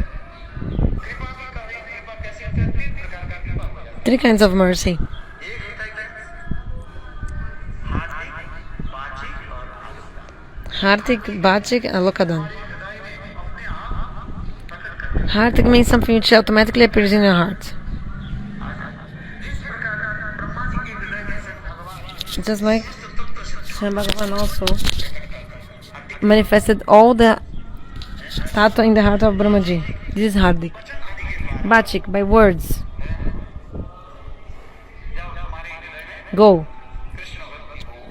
3 kinds of mercy. Hartik, Bachik, and Lokadan. Hartik means something which automatically appears in your heart. Just like Sri Bhagavan also manifested all the tattva in the heart of Brahmaji. This is Hardik. Bachik, by words. Go.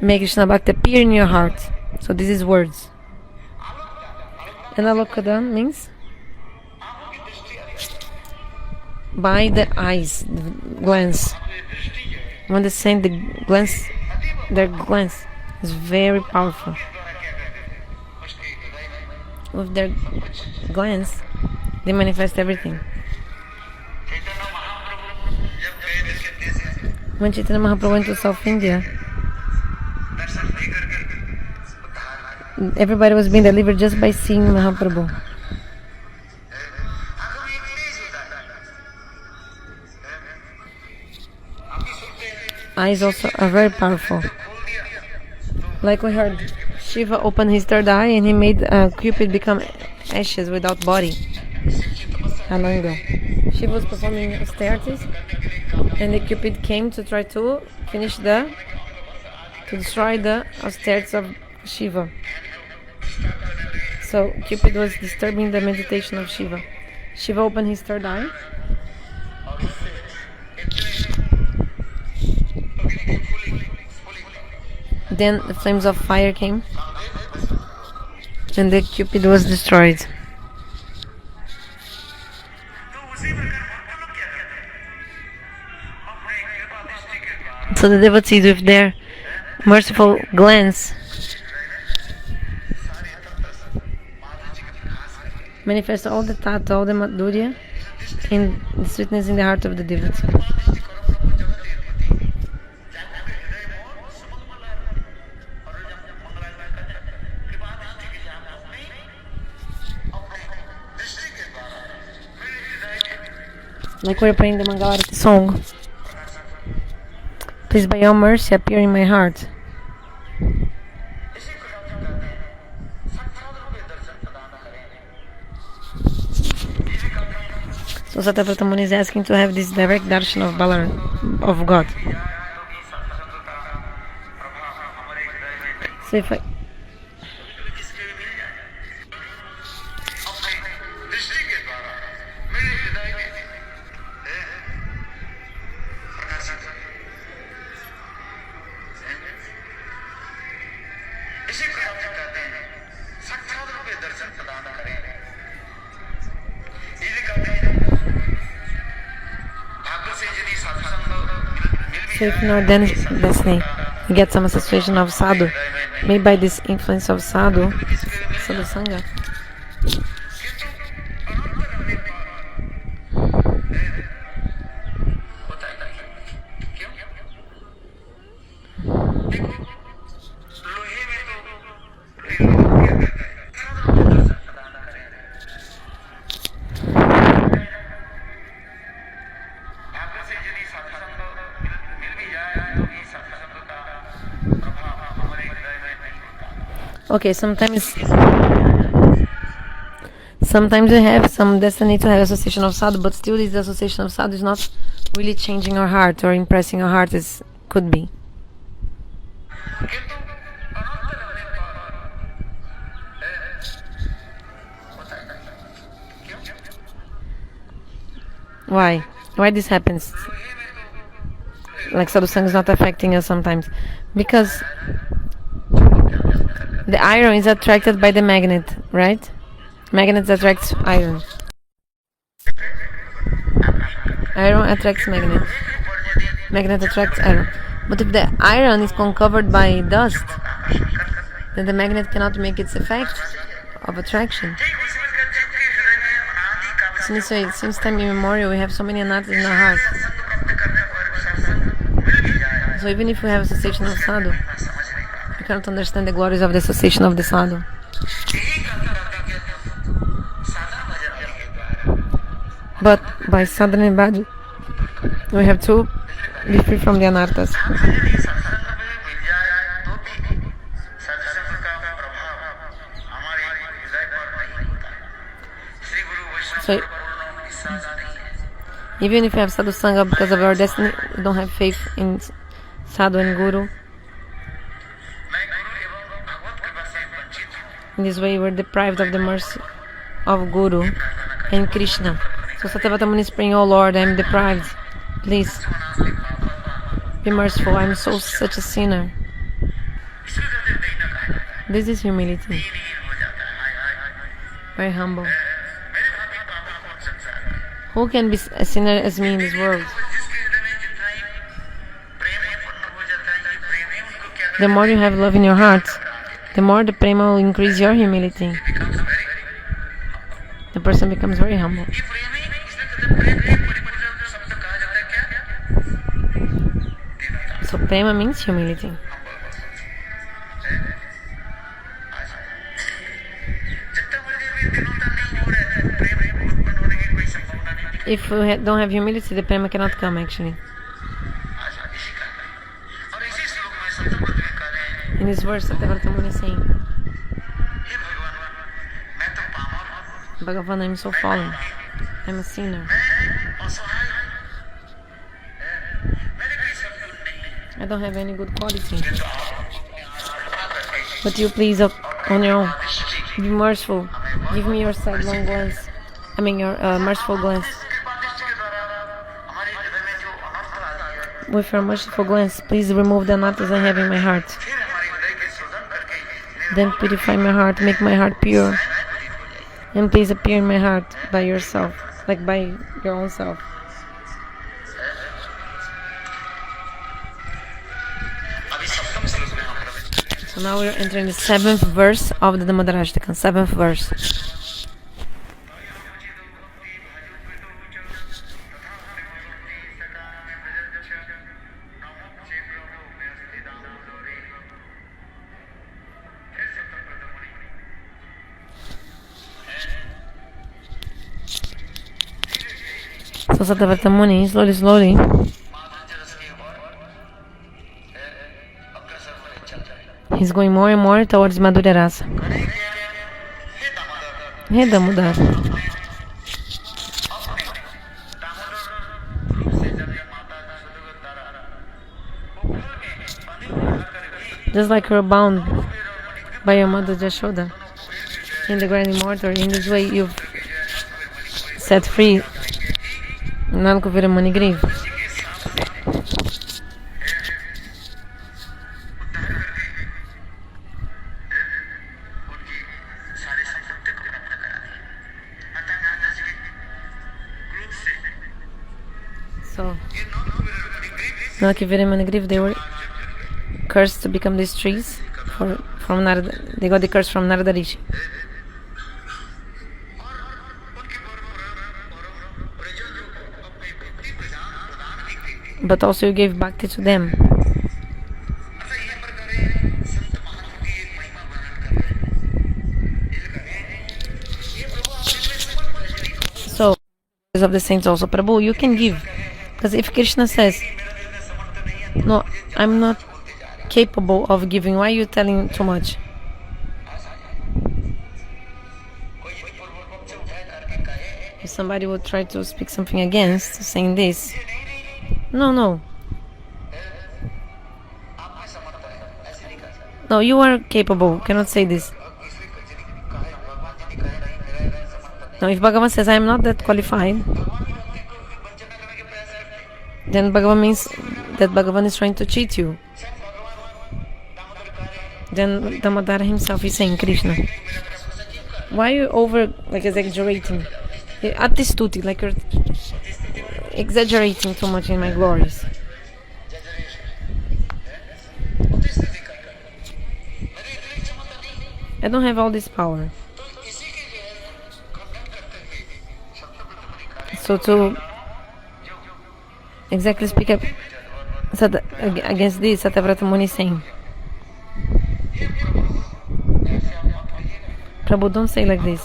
Make Krishna Bhakti appear in your heart. So this is words. And alokada means by the eyes, the glance. When they send the glance, their glance is very powerful. With their glance, they manifest everything. When Chaitanya Mahaprabhu went to South India, everybody was being delivered just by seeing Mahaprabhu. Eyes also are very powerful. Like we heard, Shiva opened his third eye and he made Cupid become ashes without body. How long ago? Shiva was performing austerities and the Cupid came to try to destroy the austerities of Shiva. So Cupid was disturbing the meditation of Shiva. Shiva opened his third eye. Then the flames of fire came and the Cupid was destroyed. So the devotees with their merciful glance manifest all the tattva, all the madhurya in the sweetness in the heart of the devotee. Like we're praying the Mangalarati song. Please by your mercy appear in my heart. So Satyavrata Muni is asking to have this direct darshan of Balaram, of God. So if I So if not, then destiny. You get some association of sadhu. Maybe by this influence of sadhu-sanga. Okay, sometimes we have some destiny to have association of sadhu, but still this association of sadhu is not really changing our heart or impressing our heart as could be. Why? Why this happens? Like sadhu-sanga is not affecting us sometimes. Because the iron is attracted by the magnet, right? Magnet attracts iron. Iron attracts magnet. Magnet attracts iron. But if the iron is covered by dust, then the magnet cannot make its effect of attraction. So in this way, since time immemorial, we have so many anarthas in our heart. So even if we have association of sadhu, we cannot understand the glories of the association of the sadhu. But by sadhana and bhajan, we have to be free from the anarthas. So even if we have sadhu-sanga because of our destiny, we don't have faith in sadhu and guru. In this way, we're deprived of the mercy of Guru and Krishna. So Satyavata Muni is praying, "Oh Lord, I am deprived. Please be merciful. I am such a sinner." This is humility. Very humble. Who can be a sinner as me in this world? The more you have love in your heart, the more the prema will increase your humility. The person becomes very humble. So prema means humility. If we don't have humility, the prema cannot come actually. In this verse, Satyavata Muni is saying, "Bhagavan, I am so fallen. I am a sinner. I don't have any good quality. But you please, on your own, be merciful. Give me your sidelong glance. Your merciful glance. With your merciful glance, please remove the anarthas I have in my heart. Then purify my heart, make my heart pure. And please appear in my heart by yourself, like by your own self." So now we're entering the 7th verse of the Damodarashtaka. 7th verse. So Satyavata Muni, slowly, he's going more and more towards Madhurya rasa. Hey Damodar. Just like you're bound by your mother Jashoda in the grand immortality, in this way you've set free Nalkuvira Manigriv. So, Nalkuvira Manigriv, they were cursed to become these trees from Narada. They got the curse from Narada Rishi. But also you gave bhakti to them. So, of the saints also, Prabhu, you can give. Because if Krishna says, "No, I'm not capable of giving," why are you telling too much? If somebody would try to speak something against saying this, no, you are capable, cannot say this. Now if Bhagavan says I am not that qualified, then Bhagavan means that Bhagavan is trying to cheat you. Then Damodara himself is saying, "Krishna, why are you exaggerating? Atistuti, like you're exaggerating too much in my glories. I don't have all this power." So to exactly speak up against this, Satyavata Muni is saying, "Prabhu, don't say like this.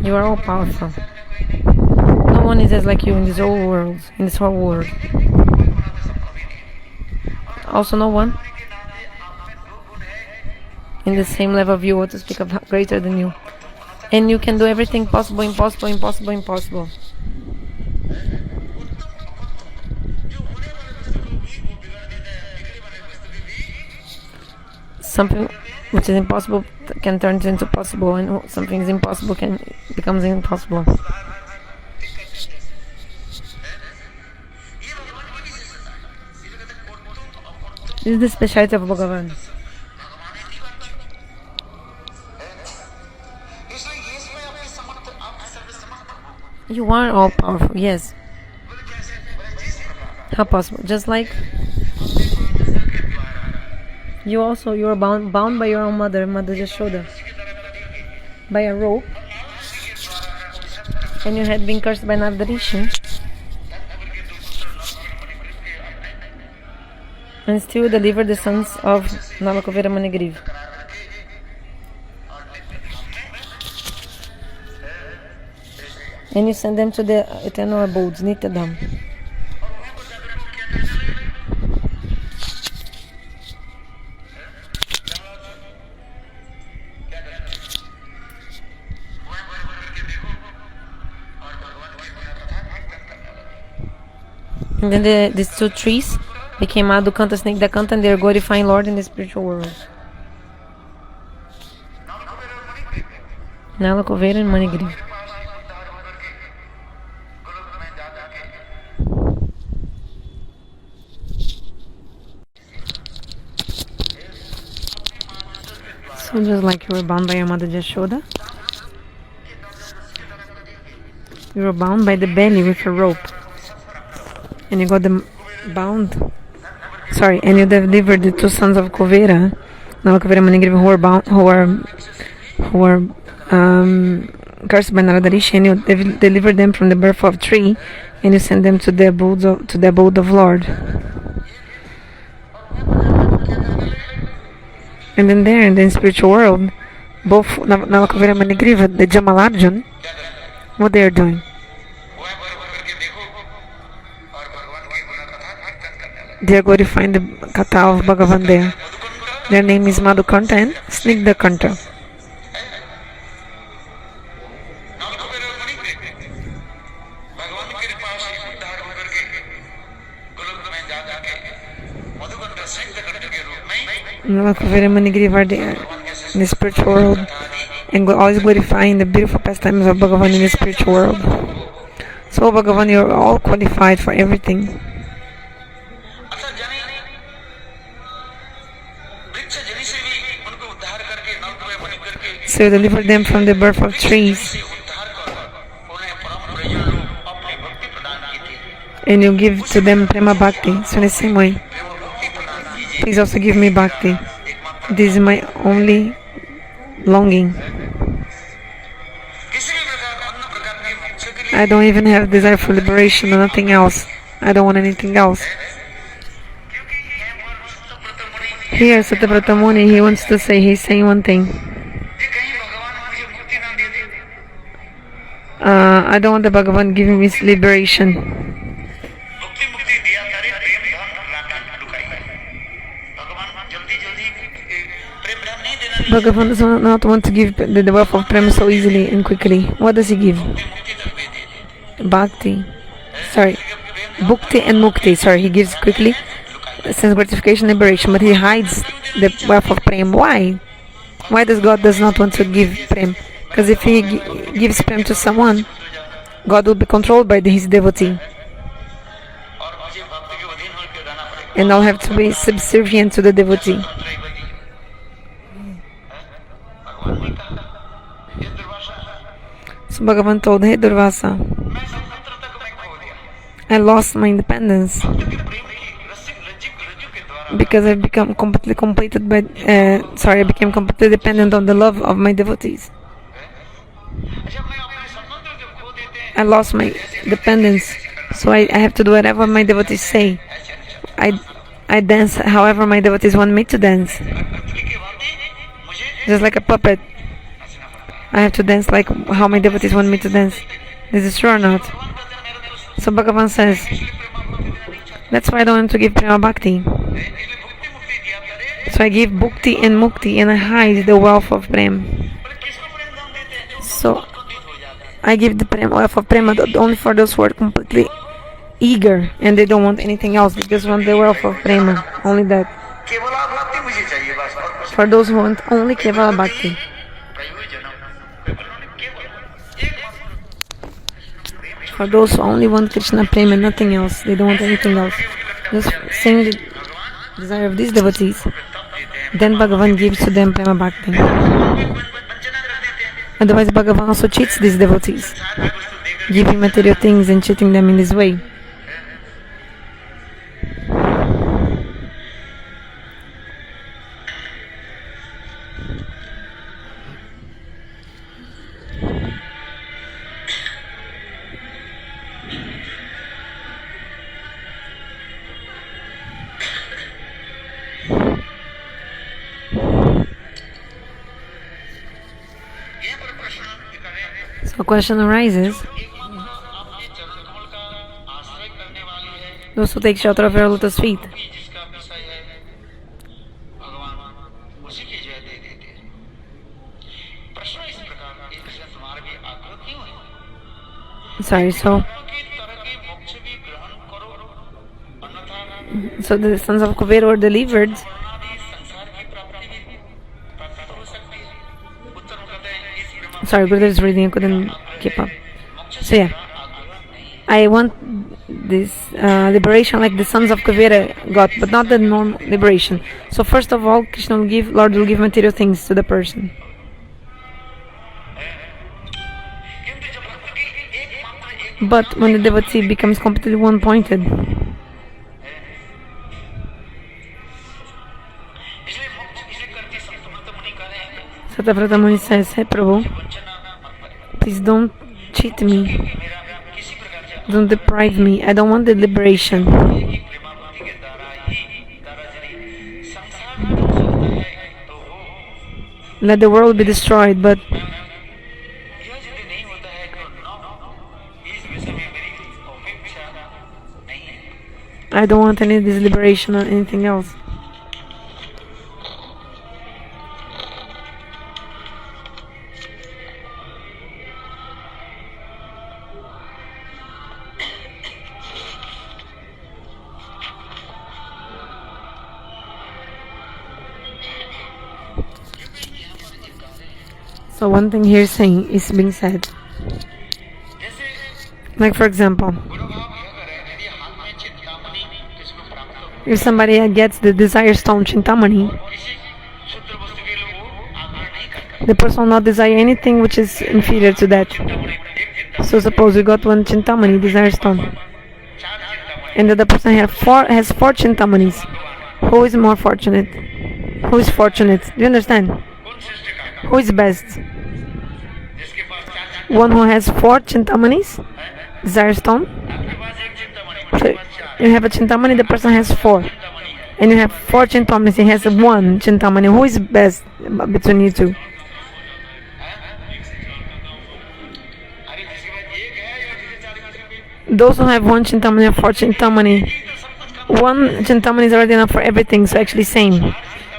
You are all powerful. No one is as like you in this whole world. Also no one in the same level of you, or to speak of greater than you. And you can do everything possible, impossible. Something which is impossible can turn into possible, and something is impossible becomes impossible. This is the speciality of Bhagavan. You are all powerful, yes. How possible? Just like you are bound by your own mother Yashoda, by a rope, and you had been cursed by Navdarishi, and still delivered the sons of Nalakovera Manigriv. And you send them to the eternal abodes, Nityadam. And then these two trees became Utkantha, Snigdha-kantha, and they are glorifying Lord in the spiritual world. Nalakovera and Manigriv. So just like you were bound by your mother Yashoda, you were bound by the belly with a rope, and you got them bound. And you delivered the two sons of Kovera, Nalakovera Manigriva, who were cursed by Naradarishi, and you delivered them from the birth of tree, and you sent them to the abode of Lord. And then there, in the spiritual world, both Nalakovera Manigriva, the Jamalarjun, what they are doing? They are glorifying the Katha of Bhagavan there. Their name is Madhukantha and Snigdha-kantha. Nalakovera Manigriva are there in the spiritual world, and always glorifying the beautiful pastimes of Bhagavan in the spiritual world. So Bhagavan, you are all qualified for everything. So you deliver them from the birth of trees, and you give to them prema bhakti. So in the same way, please also give me bhakti. This is my only longing. I don't even have desire for liberation or nothing else. I don't want anything else. Here, Sattyavrata Muni, he wants to say, he's saying one thing. I don't want the Bhagavan giving me liberation. Bhagavan does not want to give the wealth of prema so easily and quickly. What does he give? Bhakti. Bhukti and mukti. He gives quickly sense gratification, liberation, but he hides the wealth of prema. Why? Why does God not want to give prema? Because if he gives prema to someone, God will be controlled by his devotee, and I'll have to be subservient to the devotee. So Bhagavan told, hey Durvasa, I lost my independence because I became completely dependent on the love of my devotees. I lost my dependence, so I have to do whatever my devotees say. I dance however my devotees want me to dance. Just like a puppet. I have to dance like how my devotees want me to dance. This is true or not? So Bhagavan says, that's why I don't want to give prema bhakti. So I give bhukti and mukti, and I hide the wealth of prema. So I give the wealth of prema only for those who are completely eager and they don't want anything else. They just want the wealth of prema. Only that. For those who want only Kevala Bhakti. For those who only want Krishna Prema and nothing else, they don't want anything else. Just sing the desire of these devotees. Then Bhagavan gives to them Prema Bhakti. Otherwise Bhagavan also cheats these devotees, giving material things and cheating them in this way. So a question arises. Those who take shelter of your lotus feet, so the sons of Kubera were delivered. Sorry, Gurudev is reading, I couldn't keep up. So yeah, I want this liberation like the sons of Kavera got, but not the normal liberation. So first of all, Lord will give material things to the person. But when the devotee becomes completely one-pointed, Satavrata Muni says, "Hey Prabhu, please don't cheat me, don't deprive me, I don't want the liberation. Let the world be destroyed, but I don't want any of this liberation or anything else." So one thing here is being said. Like for example, if somebody gets the desire stone Chintamani, the person will not desire anything which is inferior to that. So suppose we got one Chintamani, desire stone, and the other person has four Chintamanis. Who is more fortunate? Who is fortunate? Do you understand? Who is best? One who has four Chintamanis, desire stone. So you have a Chintamani, the person has four. And you have four Chintamanis, he has one Chintamani. Who is best between you two? Those who have one Chintamani or four Chintamani, one Chintamani is already enough for everything, so actually same.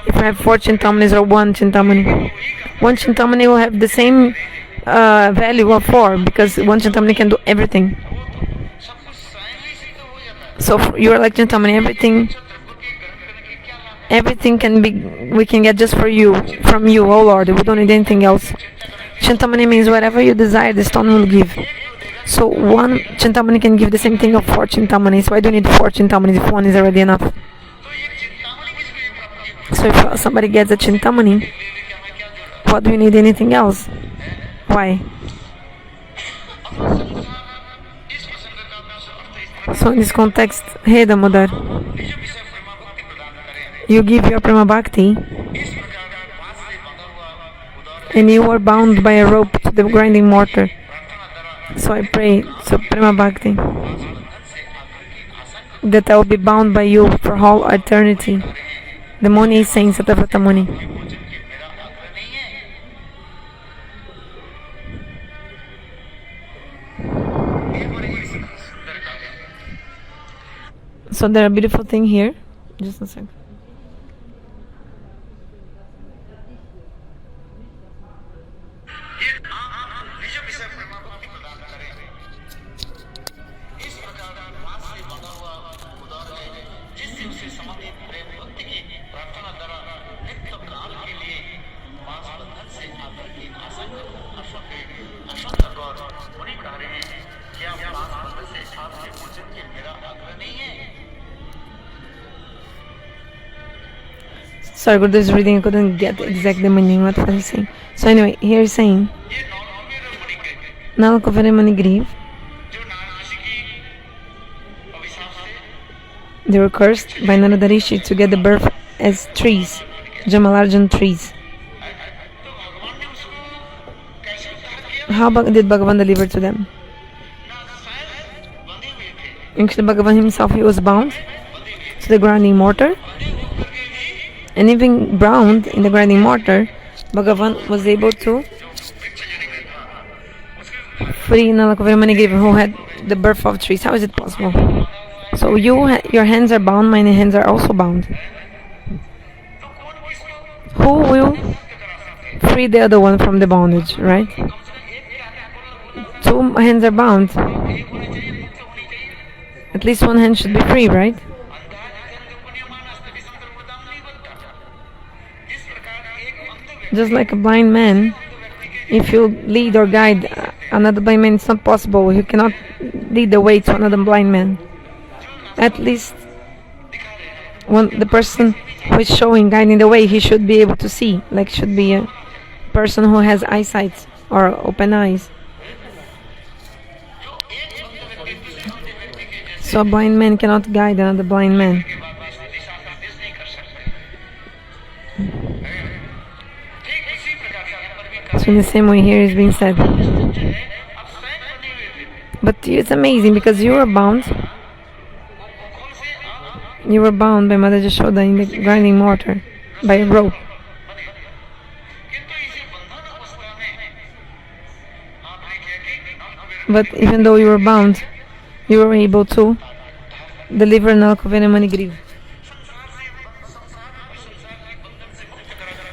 If I have four Chintamanis or one Chintamani, one Chintamani will have the same value of four, because one Chintamani can do everything. So you are like Chintamani, everything we can get just from you, oh Lord. We don't need anything else. Chintamani means whatever you desire, the stone will give. So one Chintamani can give the same thing of four Chintamanis. Why do you need four Chintamanis if one is already enough? So if somebody gets a Chintamani, what do you need anything else? Why? So in this context, hey Damodar, you give your Prema Bhakti and you are bound by a rope to the grinding mortar. So I pray, so Prema Bhakti, that I will be bound by you for all eternity. The Muni is saying, Satavrata Muni. So there are beautiful thing here. Just a second. Sorry, Gurudev is reading, I couldn't get exactly the meaning what he's saying. So anyway, here he's saying, Nalakavaremani they were cursed by Narada Rishi to get the birth as trees, Jamalarjan trees. How did Bhagavan deliver to them? Actually, Bhagavan himself, he was bound to the grinding mortar, and even bound in the grinding mortar, Bhagavan was able to free Nalakavaremani who had the birth of trees. How is it possible? So your hands are bound, my hands are also bound. Who will free the other one from the bondage, right? Two hands are bound. At least one hand should be free, right? Just like a blind man, if you lead or guide another blind man, it's not possible. You cannot lead the way to another blind man. At least the person who is guiding the way, he should be able to see. Like should be a person who has eyesight or open eyes. So a blind man cannot guide another blind man. So in the same way here is being said. But it's amazing because you were bound. You were bound by Mother Jashoda in the grinding mortar by a rope. But even though you were bound, you were able to deliver Nalakavaremani Griva.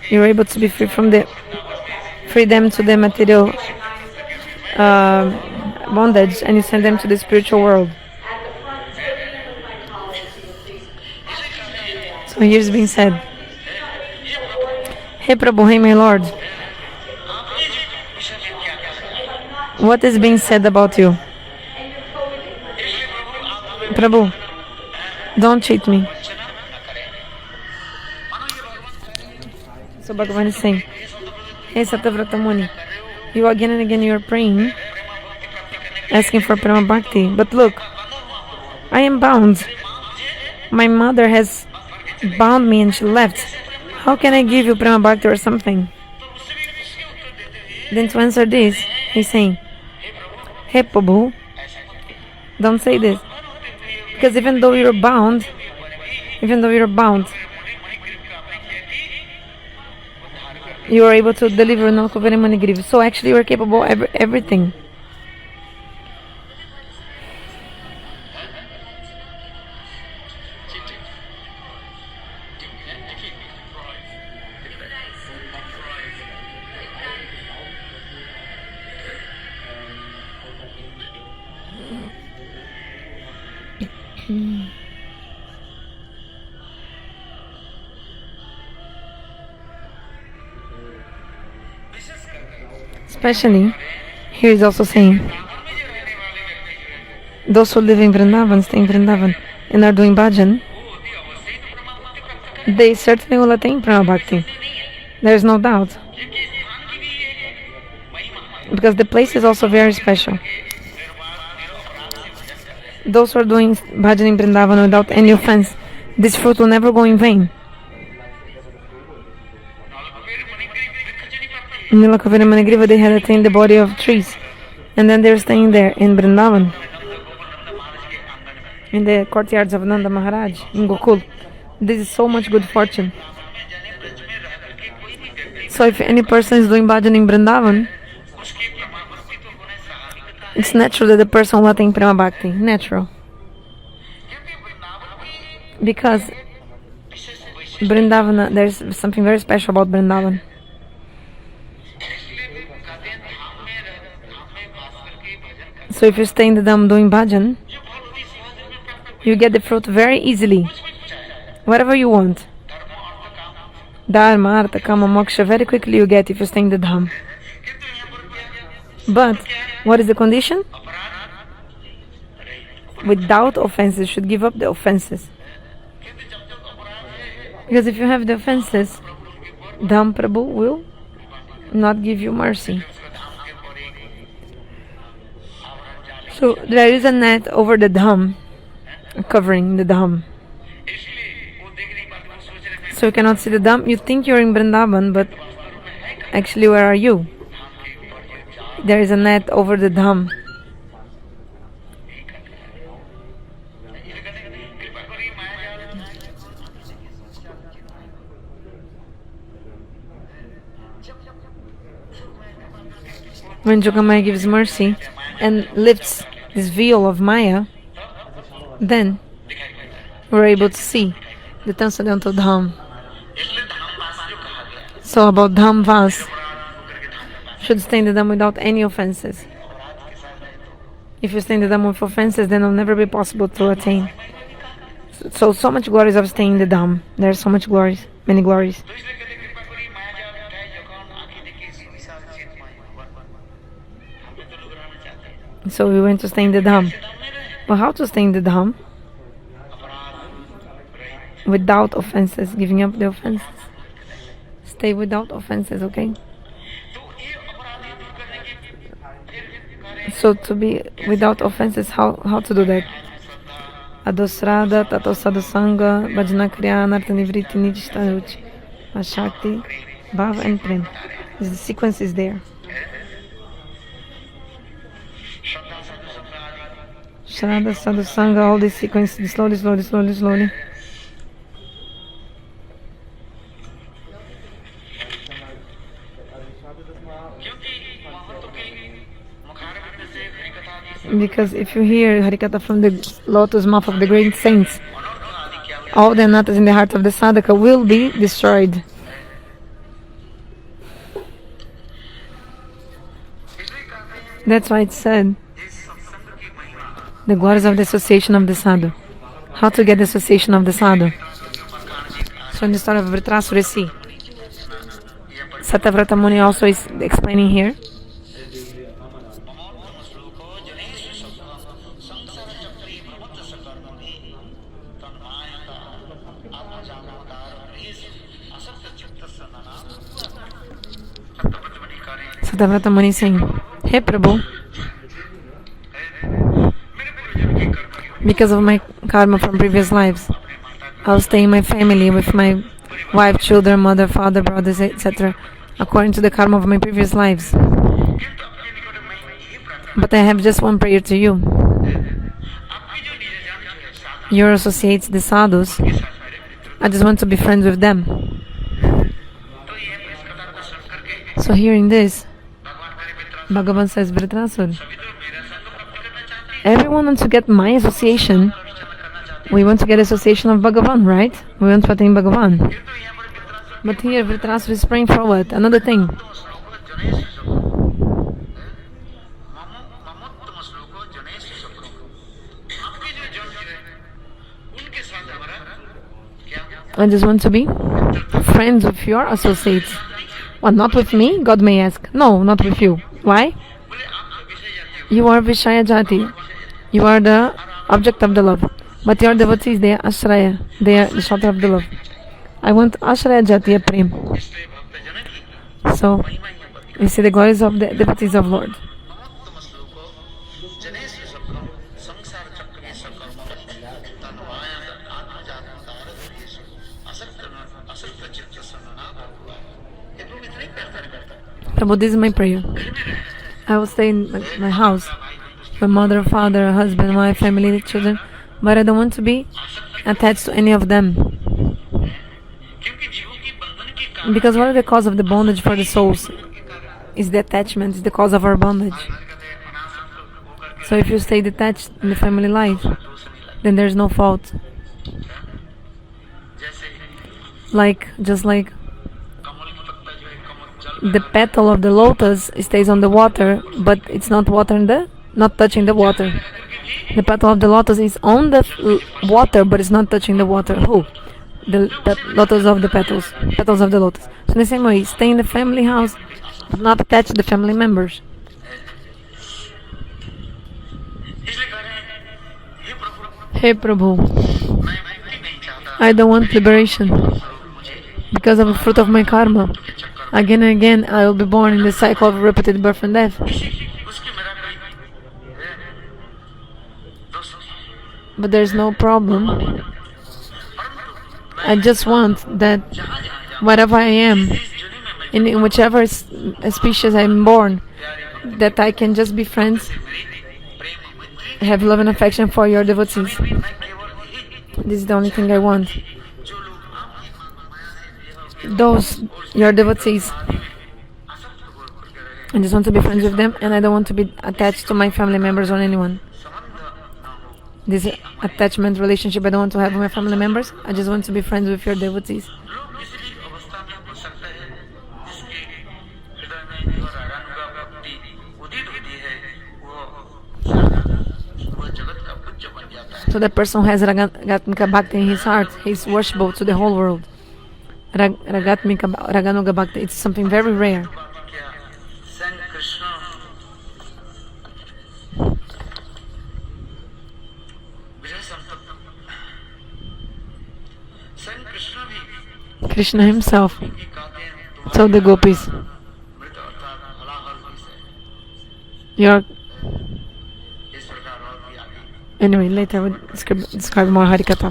You were able to be free from them to the material bondage, and you send them to the spiritual world. So here's being said, Hey Prabhu, hey my Lord, what is being said about you? Prabhu, don't cheat me. So Bhagavan is saying, Hey Satavrata Muni, you again and again you are praying, asking for Prema Bhakti, but look, I am bound. My mother has bound me and she left. How can I give you Prema Bhakti or something? Then to answer this, he's saying, Hey Prabhu, don't say this. Because even though you're bound, you are able to deliver Nalakavaremani Griva. So actually you are capable of everything. Especially, here is also saying, those who live in Vrindavan, stay in Vrindavan, and are doing bhajan, they certainly will attain Prema Bhakti. There is no doubt. Because the place is also very special. Those who are doing bhajan in Vrindavan without any offense, this fruit will never go in vain. In Nalakavaremani Griva, they had attained the body of trees, and then they're staying there in Vrindavan, in the courtyards of Nanda Maharaj, in Gokul. This is so much good fortune. So if any person is doing bhajan in Vrindavan, it's natural that the person will attain Prema Bhakti. Natural. Because Vrindavan, there's something very special about Vrindavan. So if you stay in the Dham doing bhajan, you get the fruit very easily. Whatever you want. Dharma, Artha, Kama, Moksha, very quickly you get if you stay in the Dham. But, what is the condition? Without offenses, you should give up the offenses. Because if you have the offenses, Dham Prabhu will not give you mercy. So there is a net over the Dham, covering the Dham. So you cannot see the Dham. You think you're in Vrindavan, but actually where are you? There is a net over the Dham. When Jogamaya gives mercy and lifts this veil of Maya, then we're able to see the transcendental Dham. So about Dham Vas, should stay in the Dham without any offenses. If you stay in the Dham with offenses, then it will never be possible to attain. So much glories of staying in the Dham. There are so much glories, many glories. So we went to stay in the Dham. Well, how to stay in the Dham? Without offenses, giving up the offenses. Stay without offenses, okay? So to be without offenses, how to do that? Adosrada, tato sadhu-sanga, bhajana kriya, anartha nivriti, nijishtaruchi, ashakti, bhava and prem. The sequence is there. Shraddha, sadhu-sanga, all these sequences, slowly. Because if you hear Hari-katha from the lotus mouth of the great saints, all the anatas in the heart of the sadhaka will be destroyed. That's why it's said, the glories of the association of the sadhu. How to get the association of the sadhu? So in the story of Vritrasura, see, Satavrata Muni also is explaining here. Satavrata Muni saying, Hey Prabhu, because of my karma from previous lives, I will stay in my family with my wife, children, mother, father, brothers, etc. according to the karma of my previous lives. But I have just one prayer to you. Your associates, the sadhus, I just want to be friends with them. So hearing this, Bhagavan says, Vritrasura, everyone wants to get my association. We want to get association of Bhagavan, right? We want to attain Bhagavan. But here Vritrasura is praying for what? Another thing. I just want to be friends with your associates. Well, not with me, God may ask. No, not with you. Why? You are Vishaya Jati. You are the object of the love. But your devotees, they are Ashraya. They are the shelter of the love. I want Ashraya Jatiya Prem. So, we see the glories of the devotees of Lord. Prabhu, this is my prayer. I will stay in my house, my mother, father, husband, wife, family, children, but I don't want to be attached to any of them. Because what is the cause of the bondage for the souls? Is the attachment, is the cause of our bondage. So if you stay detached in the family life, then there's no fault. Just like the petal of the lotus stays on the water, but it's not not touching the water. The petal of the lotus is on the water, but it's not touching the water. Who? The lotus of the petals of the lotus. So in the same way, stay in the family house, but not attach to the family members. Hey Prabhu, I don't want liberation. because of the fruit of my karma. Again and again, I will be born in the cycle of repeated birth and death. But there's no problem. I just want that whatever I am, in whichever species I'm born, that I can just be friends, have love and affection for your devotees. This is the only thing I want. Those, your devotees, I just want to be friends with them, and I don't want to be attached to my family members or anyone. This attachment relationship I don't want to have with my family members. I just want to be friends with your devotees. So the person who has Ragatmika Bhakti in his heart, he is worshipable to the whole world. Raganuga Bhakti, it's something very rare. Krishna himself told the gopis, anyway, later I will describe more Hari-katha.